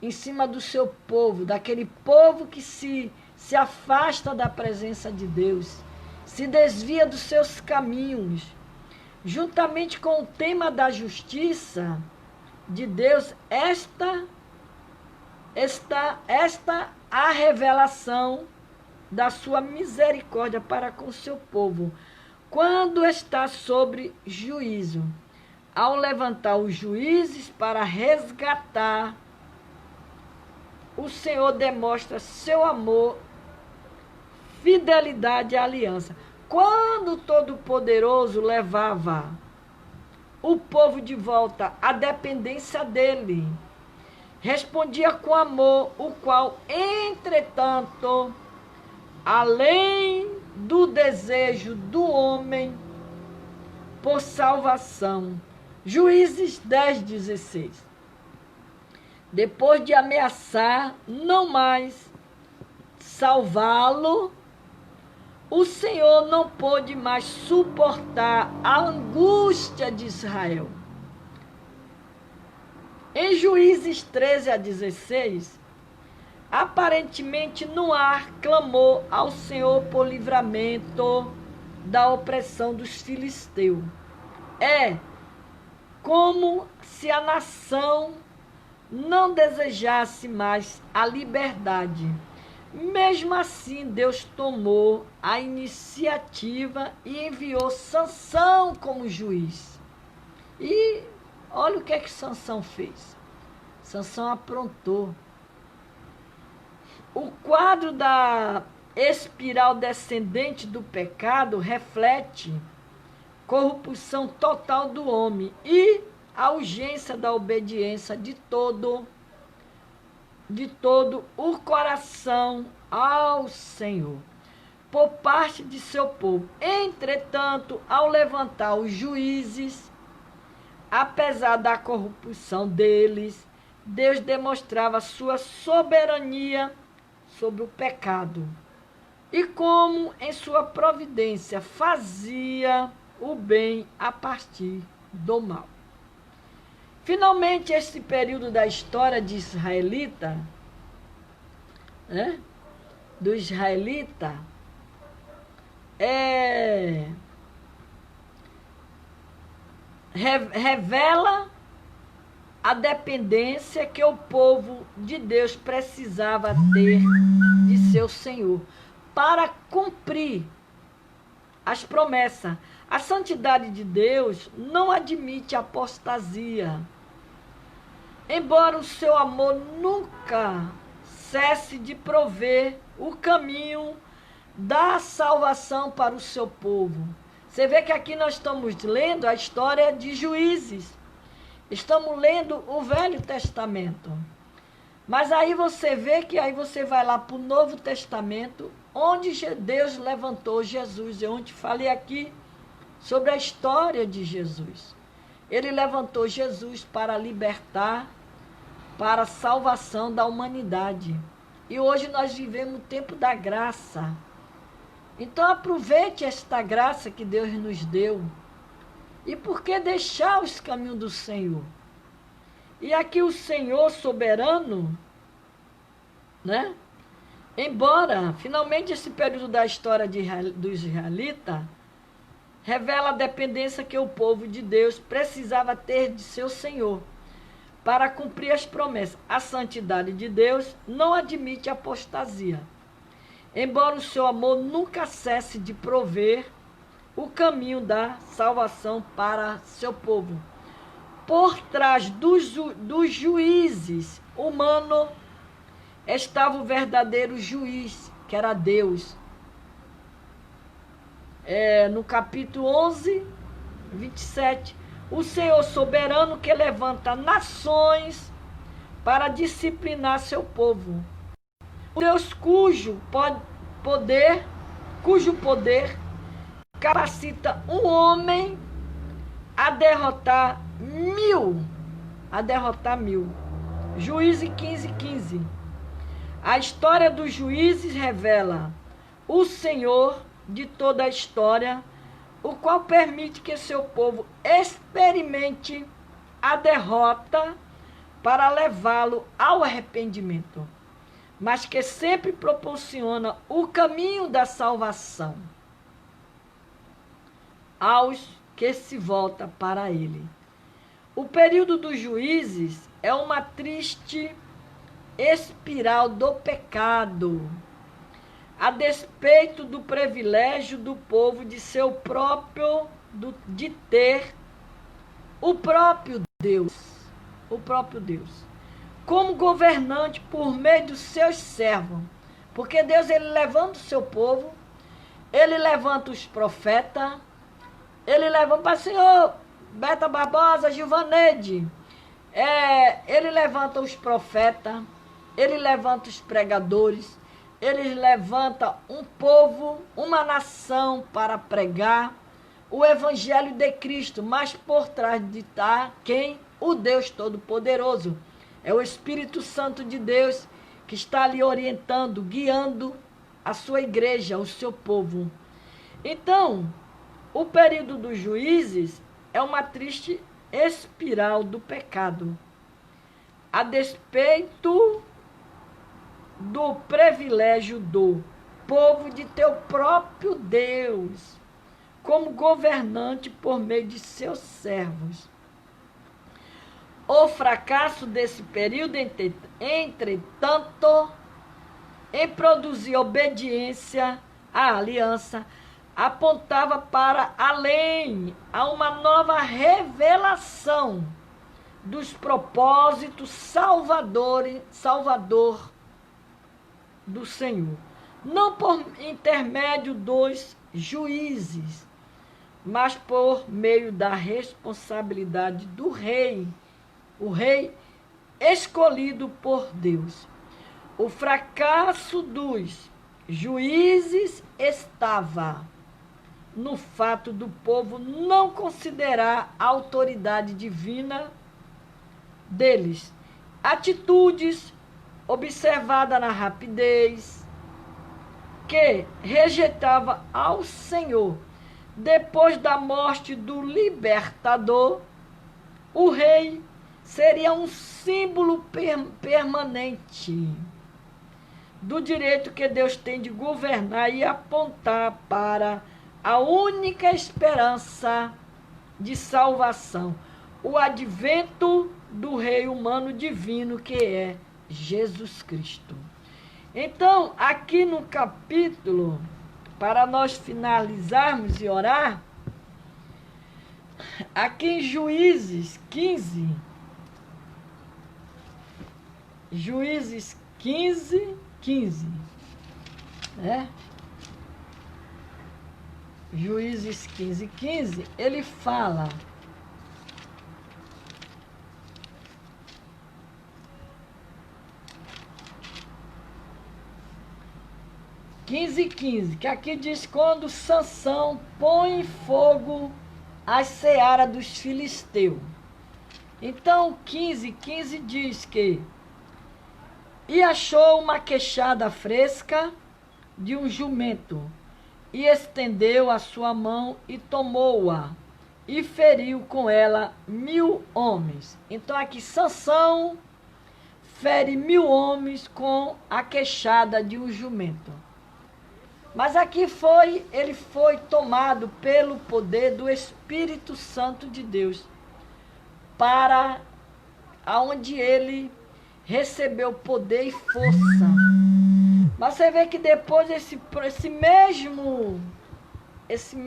em cima do seu povo, daquele povo que se afasta da presença de Deus, se desvia dos seus caminhos. Juntamente com o tema da justiça de Deus, esta a revelação da sua misericórdia para com o seu povo, quando está sobre juízo. Ao levantar os juízes para resgatar, o Senhor demonstra seu amor, fidelidade e aliança. Quando o Todo-Poderoso levava o povo de volta à dependência dele, respondia com amor, o qual, entretanto, além do desejo do homem por salvação. Juízes 10:16. Depois de ameaçar não mais salvá-lo, o Senhor não pôde mais suportar a angústia de Israel. Em Juízes 13 a 16, aparentemente Noar clamou ao Senhor por livramento da opressão dos filisteus. É como se a nação não desejasse mais a liberdade. Mesmo assim, Deus tomou a iniciativa e enviou Sansão como juiz. E olha o que é que Sansão fez. Sansão aprontou. O quadro da espiral descendente do pecado reflete corrupção total do homem e a urgência da obediência de todo o coração ao Senhor, por parte de seu povo. Entretanto, ao levantar os juízes, apesar da corrupção deles, Deus demonstrava sua soberania sobre o pecado e como em sua providência fazia o bem a partir do mal. Finalmente, esse período da história de israelita, do israelita, revela a dependência que o povo de Deus precisava ter de seu Senhor para cumprir as promessas. A santidade de Deus não admite apostasia. Embora o seu amor nunca cesse de prover o caminho da salvação para o seu povo. Você vê que aqui nós estamos lendo a história de Juízes. Estamos lendo o Velho Testamento. Mas aí você vê que aí você vai lá para o Novo Testamento, onde Deus levantou Jesus. Eu ontem falei aqui sobre a história de Jesus. Ele levantou Jesus para libertar, para a salvação da humanidade. E hoje nós vivemos o tempo da graça. Então aproveite esta graça que Deus nos deu. E por que deixar os caminhos do Senhor? E aqui o Senhor soberano, embora finalmente esse período da história do israelita revela a dependência que o povo de Deus precisava ter de seu Senhor para cumprir as promessas. A santidade de Deus não admite apostasia. Embora o seu amor nunca cesse de prover o caminho da salvação para seu povo. Por trás dos juízes humanos estava o verdadeiro juiz, que era Deus. No capítulo 11, 27, o Senhor soberano que levanta nações para disciplinar seu povo. O Deus cujo poder capacita um homem a derrotar mil. Juízes 15:15. A história dos juízes revela o Senhor de toda a história, o qual permite que seu povo experimente a derrota para levá-lo ao arrependimento, mas que sempre proporciona o caminho da salvação aos que se voltam para ele. O período dos juízes é uma triste espiral do pecado, a despeito do privilégio do povo de de ter o próprio Deus, como governante por meio dos seus servos. Porque Deus, ele levanta o seu povo, ele levanta os profetas, ele levanta para o Senhor, Beta Barbosa, Gilvaneide, ele levanta os profetas, ele levanta os pregadores, ele levanta um povo, uma nação para pregar o evangelho de Cristo, mas por trás de estar quem? O Deus Todo-Poderoso. É o Espírito Santo de Deus que está ali orientando, guiando a sua igreja, o seu povo. Então, o período dos juízes é uma triste espiral do pecado. a despeito do privilégio do povo de teu próprio Deus, como governante por meio de seus servos. O fracasso desse período, entretanto, em produzir obediência à aliança, apontava para além a uma nova revelação dos propósitos salvador do Senhor. Não por intermédio dos juízes, mas por meio da responsabilidade do rei, o rei escolhido por Deus. O fracasso dos juízes estava no fato do povo não considerar a autoridade divina deles. Atitudes observadas na rapidez, que rejeitava ao Senhor. Depois da morte do libertador, o rei seria um símbolo permanente do direito que Deus tem de governar e apontar para a única esperança de salvação, o advento do rei humano divino que é Jesus Cristo. Então, aqui no capítulo, para nós finalizarmos e orar, aqui em Juízes 15, Juízes 15, né? Juízes 15, ele fala: que aqui diz: quando Sansão põe fogo à seara dos filisteus. Então, 15 diz que: e achou uma queixada fresca de um jumento, e estendeu a sua mão e tomou-a, e feriu com ela 1000 homens. Então aqui Sansão fere 1000 homens com a queixada de um jumento. Mas aqui ele foi tomado pelo poder do Espírito Santo de Deus, para aonde ele recebeu poder e força. Mas você vê que depois esse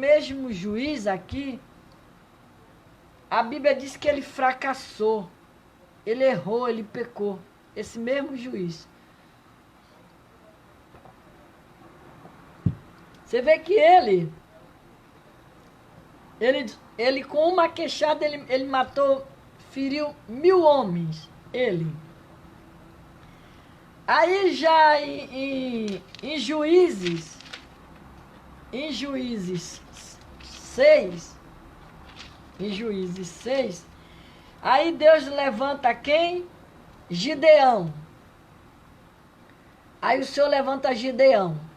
mesmo juiz aqui, a Bíblia diz que ele fracassou, ele errou, ele pecou. Esse mesmo juiz. Você vê que ele com uma queixada, ele matou, feriu 1000 homens, ele. Aí já em Juízes 6, aí Deus levanta quem? Gideão. Aí o Senhor levanta Gideão.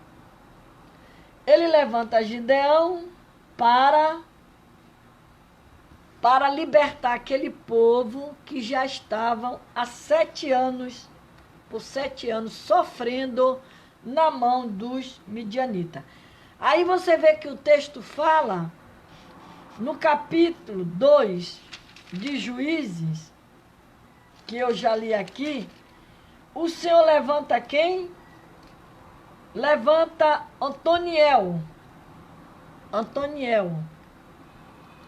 Ele levanta Gideão para libertar aquele povo que já estavam há 7 anos, por 7 anos, sofrendo na mão dos midianitas. Aí você vê que o texto fala, no capítulo 2 de Juízes, que eu já li aqui, o Senhor levanta quem? Levanta Otoniel.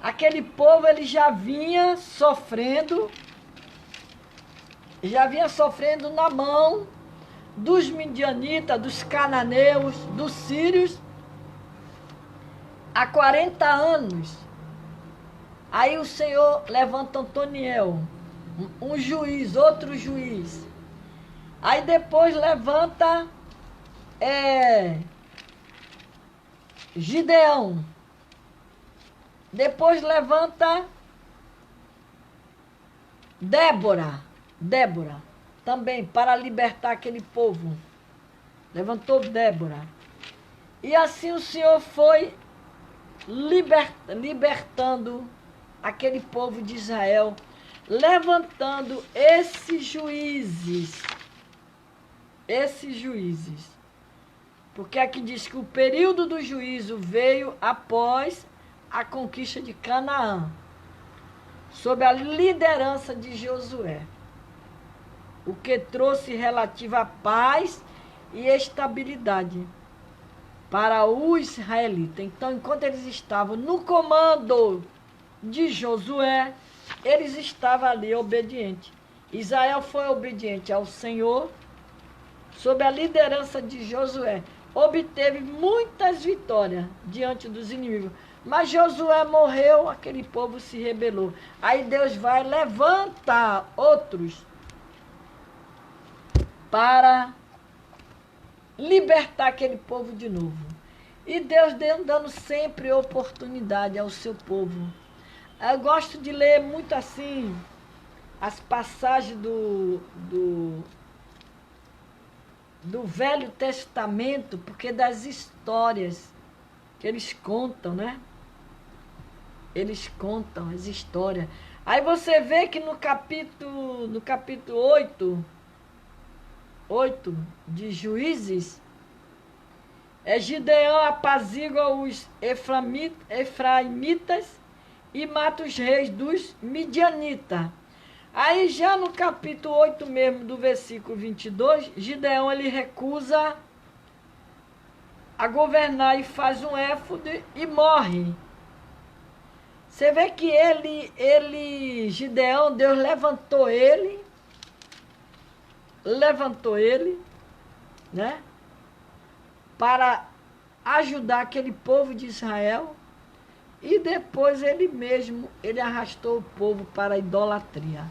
Aquele povo, ele já vinha sofrendo na mão dos midianitas, dos cananeus, dos sírios, há 40 anos. Aí o Senhor levanta Otoniel, um juiz, outro juiz. Aí depois levanta Gideão. Depois levanta Débora, também, para libertar aquele povo. Levantou Débora. E assim o Senhor foi libertando aquele povo de Israel levantando esses juízes, porque aqui diz que o período do juízo veio após a conquista de Canaã, sob a liderança de Josué, o que trouxe relativa paz e estabilidade para o israelita. Então, enquanto eles estavam no comando de Josué, eles estavam ali obedientes. Israel foi obediente ao Senhor, sob a liderança de Josué. Obteve muitas vitórias diante dos inimigos. Mas Josué morreu, aquele povo se rebelou. Aí Deus vai levantar outros para libertar aquele povo de novo. E Deus dando sempre oportunidade ao seu povo. Eu gosto de ler muito assim as passagens do Velho Testamento, porque das histórias que eles contam, né? Eles contam as histórias. Aí você vê que no capítulo 8 de Juízes, Gideão apazigua os efraimitas e mata os reis dos midianitas. Aí já no capítulo 8 mesmo, do versículo 22, Gideão ele recusa a governar e faz um éfode e morre. Você vê que Gideão, Deus levantou ele, né? Para ajudar aquele povo de Israel, e depois ele arrastou o povo para a idolatria.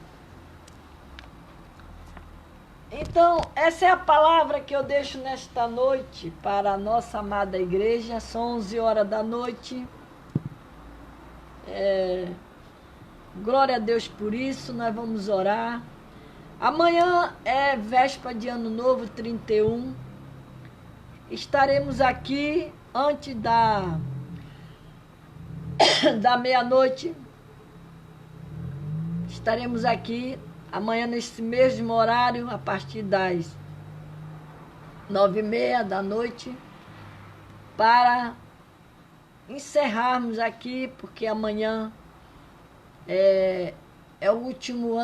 Então, essa é a palavra que eu deixo nesta noite para a nossa amada igreja. São 11 horas da noite. Glória a Deus por isso, nós vamos orar. Amanhã é véspera de Ano Novo, 31. Estaremos aqui antes da meia-noite. Estaremos aqui amanhã nesse mesmo horário, a partir das 9h30 da noite, para encerrarmos aqui, porque amanhã é o último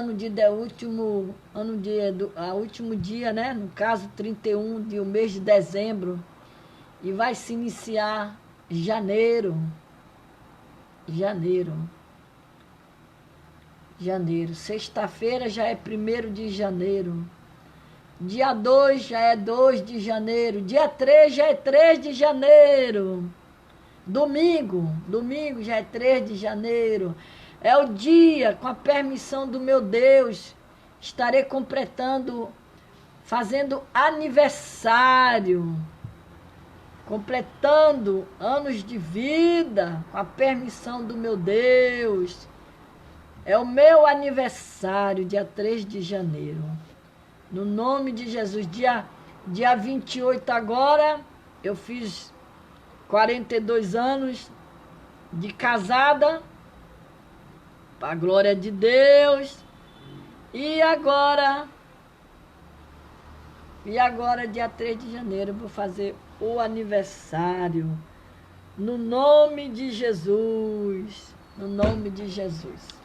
dia, né? No caso, 31 de o mês de dezembro, e vai se iniciar janeiro. Sexta-feira já é 1º de janeiro. Dia 2 já é 2 de janeiro. Dia 3 já é 3 de janeiro. Domingo já é 3 de janeiro. É o dia, com a permissão do meu Deus, estarei fazendo aniversário, completando anos de vida, com a permissão do meu Deus. É o meu aniversário, dia 3 de janeiro. No nome de Jesus. Dia 28 agora, eu fiz 42 anos de casada, para a glória de Deus. E agora, dia 3 de janeiro, eu vou fazer o aniversário. No nome de Jesus. No nome de Jesus.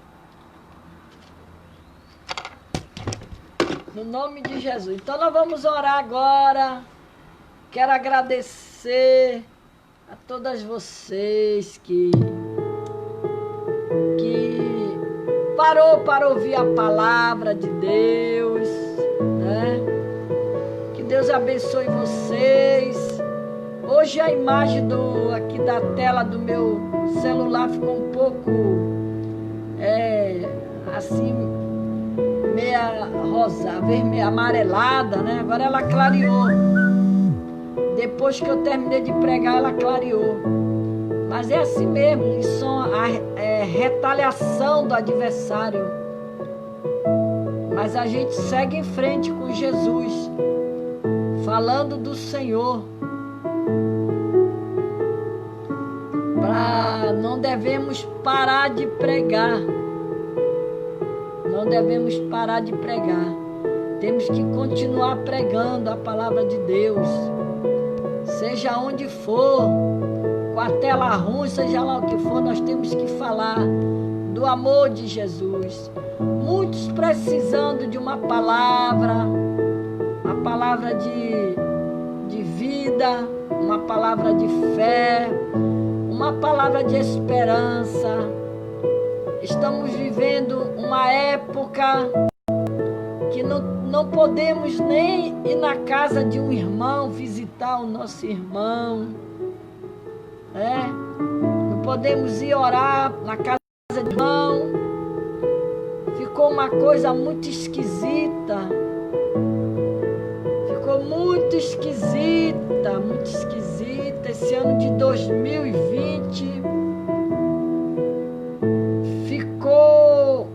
No nome de Jesus. Então nós vamos orar agora. Quero agradecer a todas vocês que parou para ouvir a palavra de Deus, né? Que Deus abençoe vocês. Hoje a imagem aqui da tela do meu celular ficou um pouco assim, meia rosa, vermelha, amarelada, né? Agora ela clareou. Depois que eu terminei de pregar, ela clareou. Mas é assim mesmo, isso é retaliação do adversário. Mas a gente segue em frente com Jesus, falando do Senhor. Não devemos parar de pregar. Não não devemos parar de pregar. Temos que continuar pregando a palavra de Deus. Seja onde for, com a tela ruim, seja lá o que for, nós temos que falar do amor de Jesus. Muitos precisando de uma palavra de vida, uma palavra de fé, uma palavra de esperança. Estamos vivendo uma época que não podemos nem ir na casa de um irmão, visitar o nosso irmão. Não podemos ir orar na casa de um irmão. Ficou uma coisa muito esquisita. Ficou muito esquisita, muito esquisita. Esse ano de 2020 ficou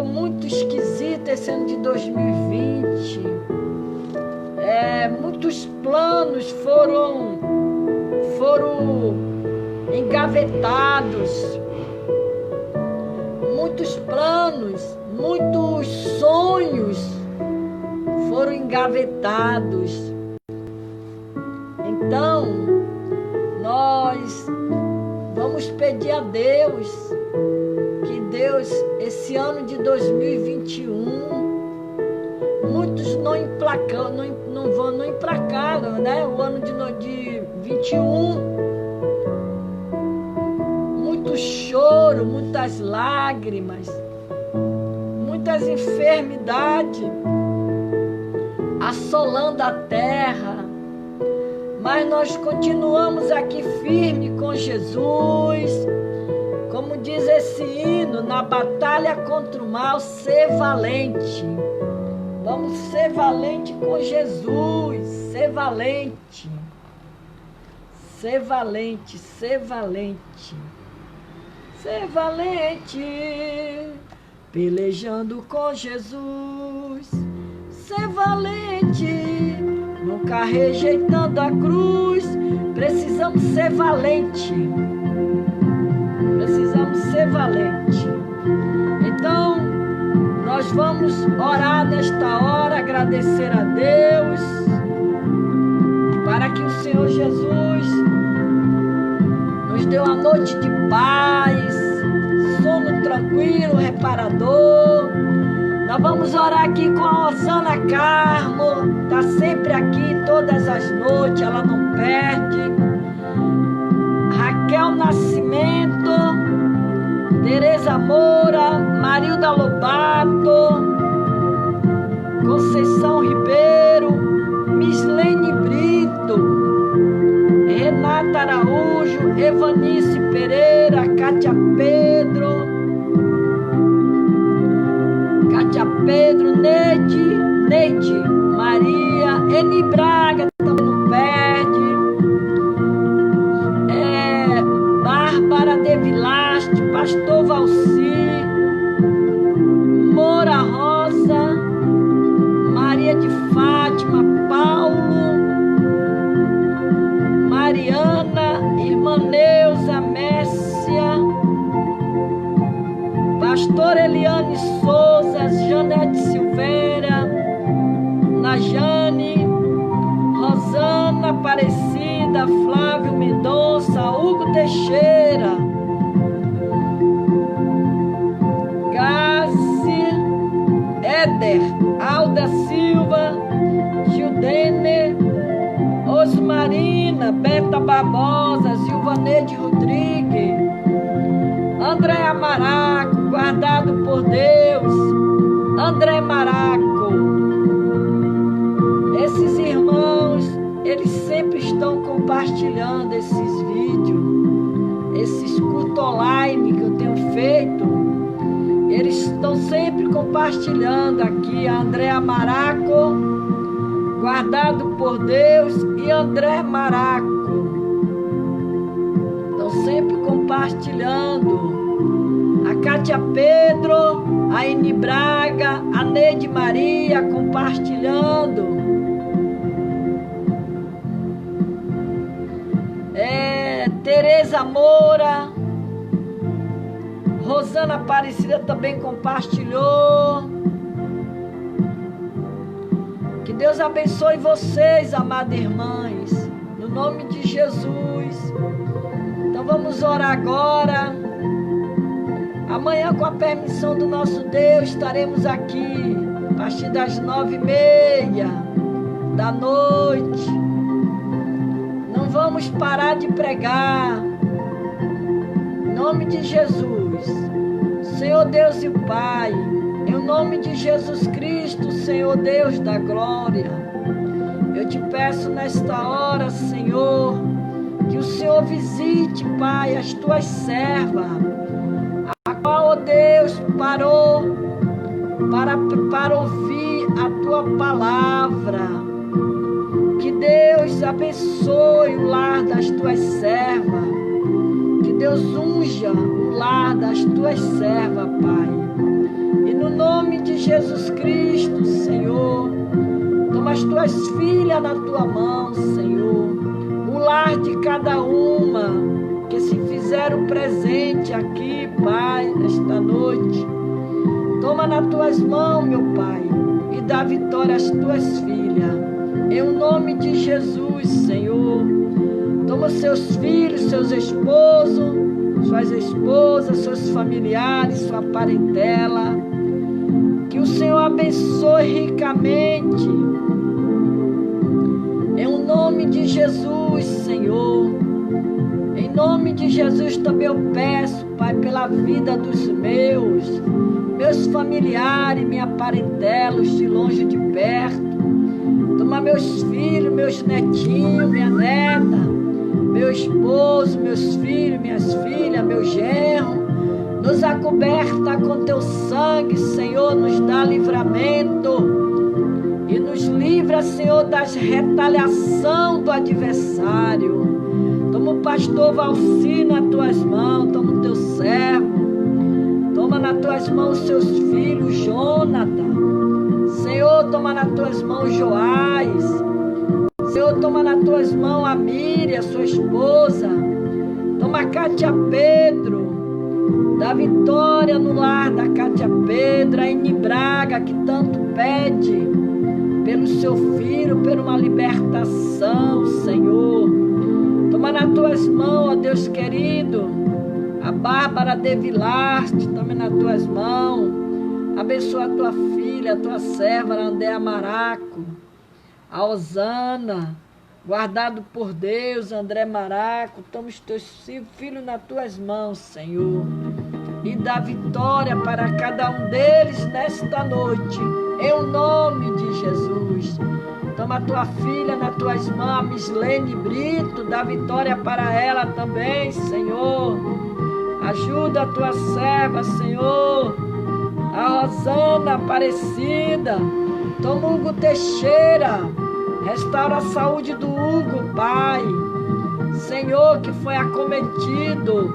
muito esquisito esse ano de 2020. Muitos planos foram engavetados. Muitos planos, muitos sonhos foram engavetados. Então, nós vamos pedir a Deus que Deus, esse ano de 2021, muitos não emplacaram, né? O ano de 21, muito choro, muitas lágrimas, muitas enfermidades assolando a terra, mas nós continuamos aqui firme com Jesus. Como diz esse hino, na batalha contra o mal, ser valente. Vamos ser valente com Jesus, ser valente. Ser valente, ser valente. Ser valente, pelejando com Jesus. Ser valente, nunca rejeitando a cruz. Precisamos ser valente. Precisamos ser valente. Então, nós vamos orar nesta hora, agradecer a Deus, para que o Senhor Jesus nos dê uma noite de paz, sono tranquilo, reparador. Nós vamos orar aqui com a Osana Carmo, está sempre aqui todas as noites, ela não perde. Raquel Nascimento, Tereza Moura, Marilda Lobato, Conceição Ribeiro, Mislene Brito, Renata Araújo, Evanice Pereira, Cátia Pedro, Neide, Maria, Eni Braga, também não perde. Bárbara De Vilaste, Pastor Valci, Moura Rosa, Maria de Fátima, Paulo, Mariana, Irmã Neuza, Mércia, Pastor Eliane Souza, Janete Silveira, Najane, Rosana Aparecida, Flávio Mendonça, Hugo Teixeira, Gazi, Éder, Alda Silva, Gildene, Osmarina, Beta Barbosa, Silvaneide Rodrigues, André Maraco, guardado por Deus, André Maraco. Esses irmãos, eles sempre estão compartilhando esses vídeos, esses cultos online que eu tenho feito. Eles estão sempre compartilhando aqui. André Maraco, guardado por Deus, e André Maraco. Estão sempre compartilhando. A Cátia Pedro, a Eni Braga, a Neide Maria compartilhando. Tereza Moura, Rosana Aparecida também compartilhou. Que Deus abençoe vocês, amadas irmãs, no nome de Jesus. Então vamos orar agora. Amanhã, com a permissão do nosso Deus, estaremos aqui a partir das 9h30 da noite. Não vamos parar de pregar. Em nome de Jesus, Senhor Deus e Pai, em nome de Jesus Cristo, Senhor Deus da glória, eu te peço nesta hora, Senhor, que o Senhor visite, Pai, as tuas servas, a qual, ó Deus, parou para ouvir a tua palavra. Que Deus abençoe o lar das tuas servas. Que Deus unja o lar das tuas servas, Pai. E no nome de Jesus Cristo, Senhor, toma as tuas filhas na tua mão, Senhor. O lar de cada uma que se fizeram presente aqui, Pai, nesta noite. Toma nas tuas mãos, meu Pai, e dá vitória às tuas filhas. Em nome de Jesus, Senhor. Toma seus filhos, seus esposos, suas esposas, seus familiares, sua parentela. Que o Senhor abençoe ricamente. Em nome de Jesus, Senhor. Em nome de Jesus também eu peço, Pai, pela vida dos meus familiares, minha parentela, os de longe e de perto. Toma meus filhos, meus netinhos, minha neta, meu esposo, meus filhos, minhas filhas, meu genro. Nos acoberta com teu sangue, Senhor, nos dá livramento e nos livra, Senhor, das retaliações do adversário. Toma o pastor Valci nas tuas mãos, toma o teu servo, toma nas tuas mãos seus filhos, Jonathan. Senhor, toma nas tuas mãos Joás. Senhor, toma nas tuas mãos a Miriam, sua esposa. Toma a Cátia Pedro. Dá vitória no lar da Cátia Pedro, a Eni Braga, que tanto pede pelo seu filho, por uma libertação, Senhor. Toma nas tuas mãos, ó Deus querido, a Bárbara de Vilarte, toma nas tuas mãos. Abençoa a tua filha, a tua serva, a Andréa Maraco, a Osana, guardado por Deus, André Maraco. Toma os teus filhos nas tuas mãos, Senhor, e dá vitória para cada um deles nesta noite, em nome de Jesus. Toma a tua filha nas tuas mãos, a Mislene Brito, dá vitória para ela também, Senhor. Ajuda a tua serva, Senhor, a Rosana Aparecida. Toma Hugo Teixeira, restaura a saúde do Hugo, Pai. Senhor, que foi acometido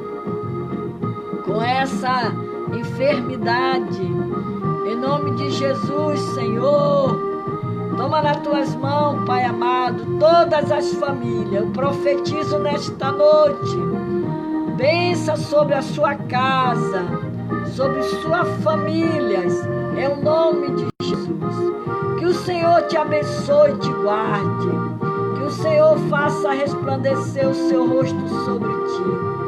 com essa enfermidade. Em nome de Jesus, Senhor. Toma nas tuas mãos, Pai amado, todas as famílias. Eu profetizo nesta noite. Bença sobre a sua casa, sobre suas famílias, em nome de Jesus. Que o Senhor te abençoe e te guarde. Que o Senhor faça resplandecer o seu rosto sobre ti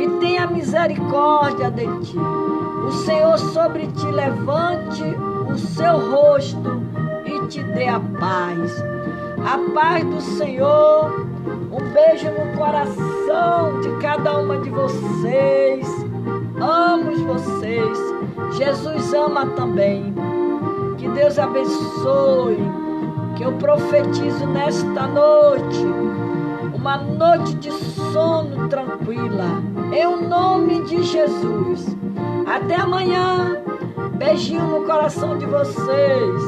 e tenha misericórdia de ti. O Senhor sobre ti levante o seu rosto e te dê a paz. A paz do Senhor. Um beijo no coração de cada uma de vocês. Amo vocês. Jesus ama também. Que Deus abençoe. Que eu profetizo nesta noite uma noite de sono tranquila. Em nome de Jesus. Até amanhã. Beijinho no coração de vocês.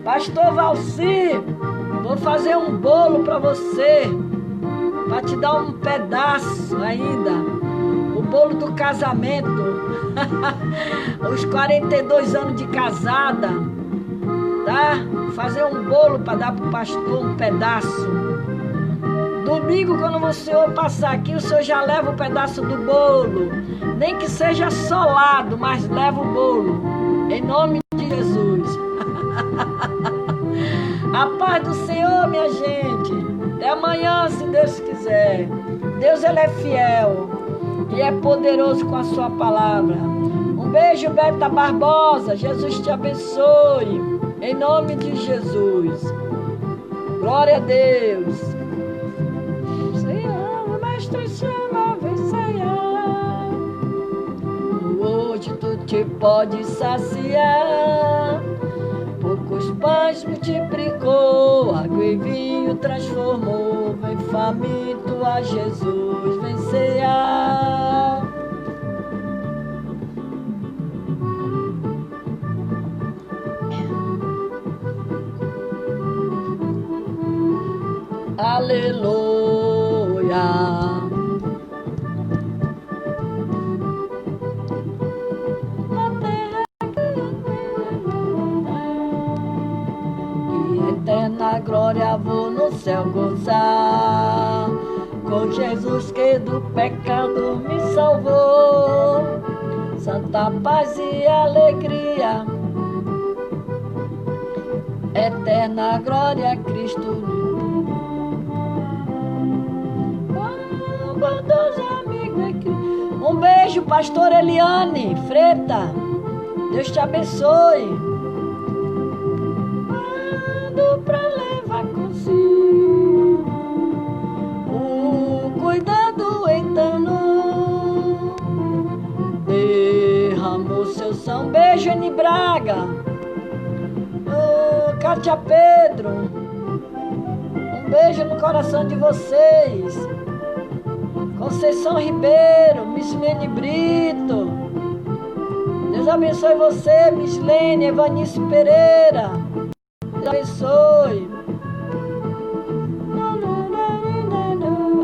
Pastor Valci, vou fazer um bolo para você, para te dar um pedaço ainda. O bolo do casamento. Os 42 anos de casada, tá? Fazer um bolo para dar pro pastor um pedaço Domingo, quando o senhor passar aqui, o senhor já leva um pedaço do bolo. Nem que seja solado, mas leva o bolo. Em nome de Jesus. A paz do Senhor, minha gente. Até amanhã, se Deus quiser. Deus, Ele é fiel e é poderoso com a sua palavra. Um beijo, Beta Barbosa. Jesus te abençoe. Em nome de Jesus. Glória a Deus. Senhor, o mestre chama, vem Senhor. Hoje tu te pode saciar. Poucos pães multiplicou, água e vinho transformou. Vem faminto a Jesus, vem cear. Aleluia. Na terra e eterna glória vou no céu gozar, com Jesus que do pecado me salvou. Santa paz e alegria, eterna glória a Cristo. Um beijo, pastor Eliane Freta. Deus te abençoe. Mando pra levar consigo o cuidado eterno. Derramou seu São. Beijo, N. Braga. Cátia Pedro. Um beijo no coração de vocês. Conceição Ribeiro, Mislene Brito. Deus abençoe você, Mislene, Evanice Pereira. Deus abençoe.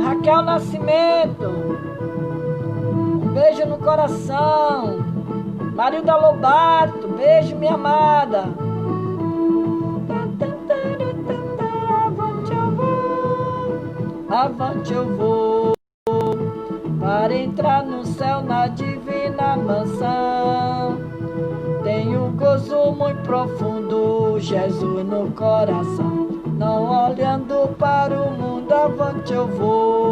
Raquel Nascimento. Um beijo no coração. Marilda Lobato, beijo, minha amada. Avante eu vou, para entrar no céu na divina mansão. Tenho gozo muito profundo, Jesus no coração. Não olhando para o mundo, avante eu vou.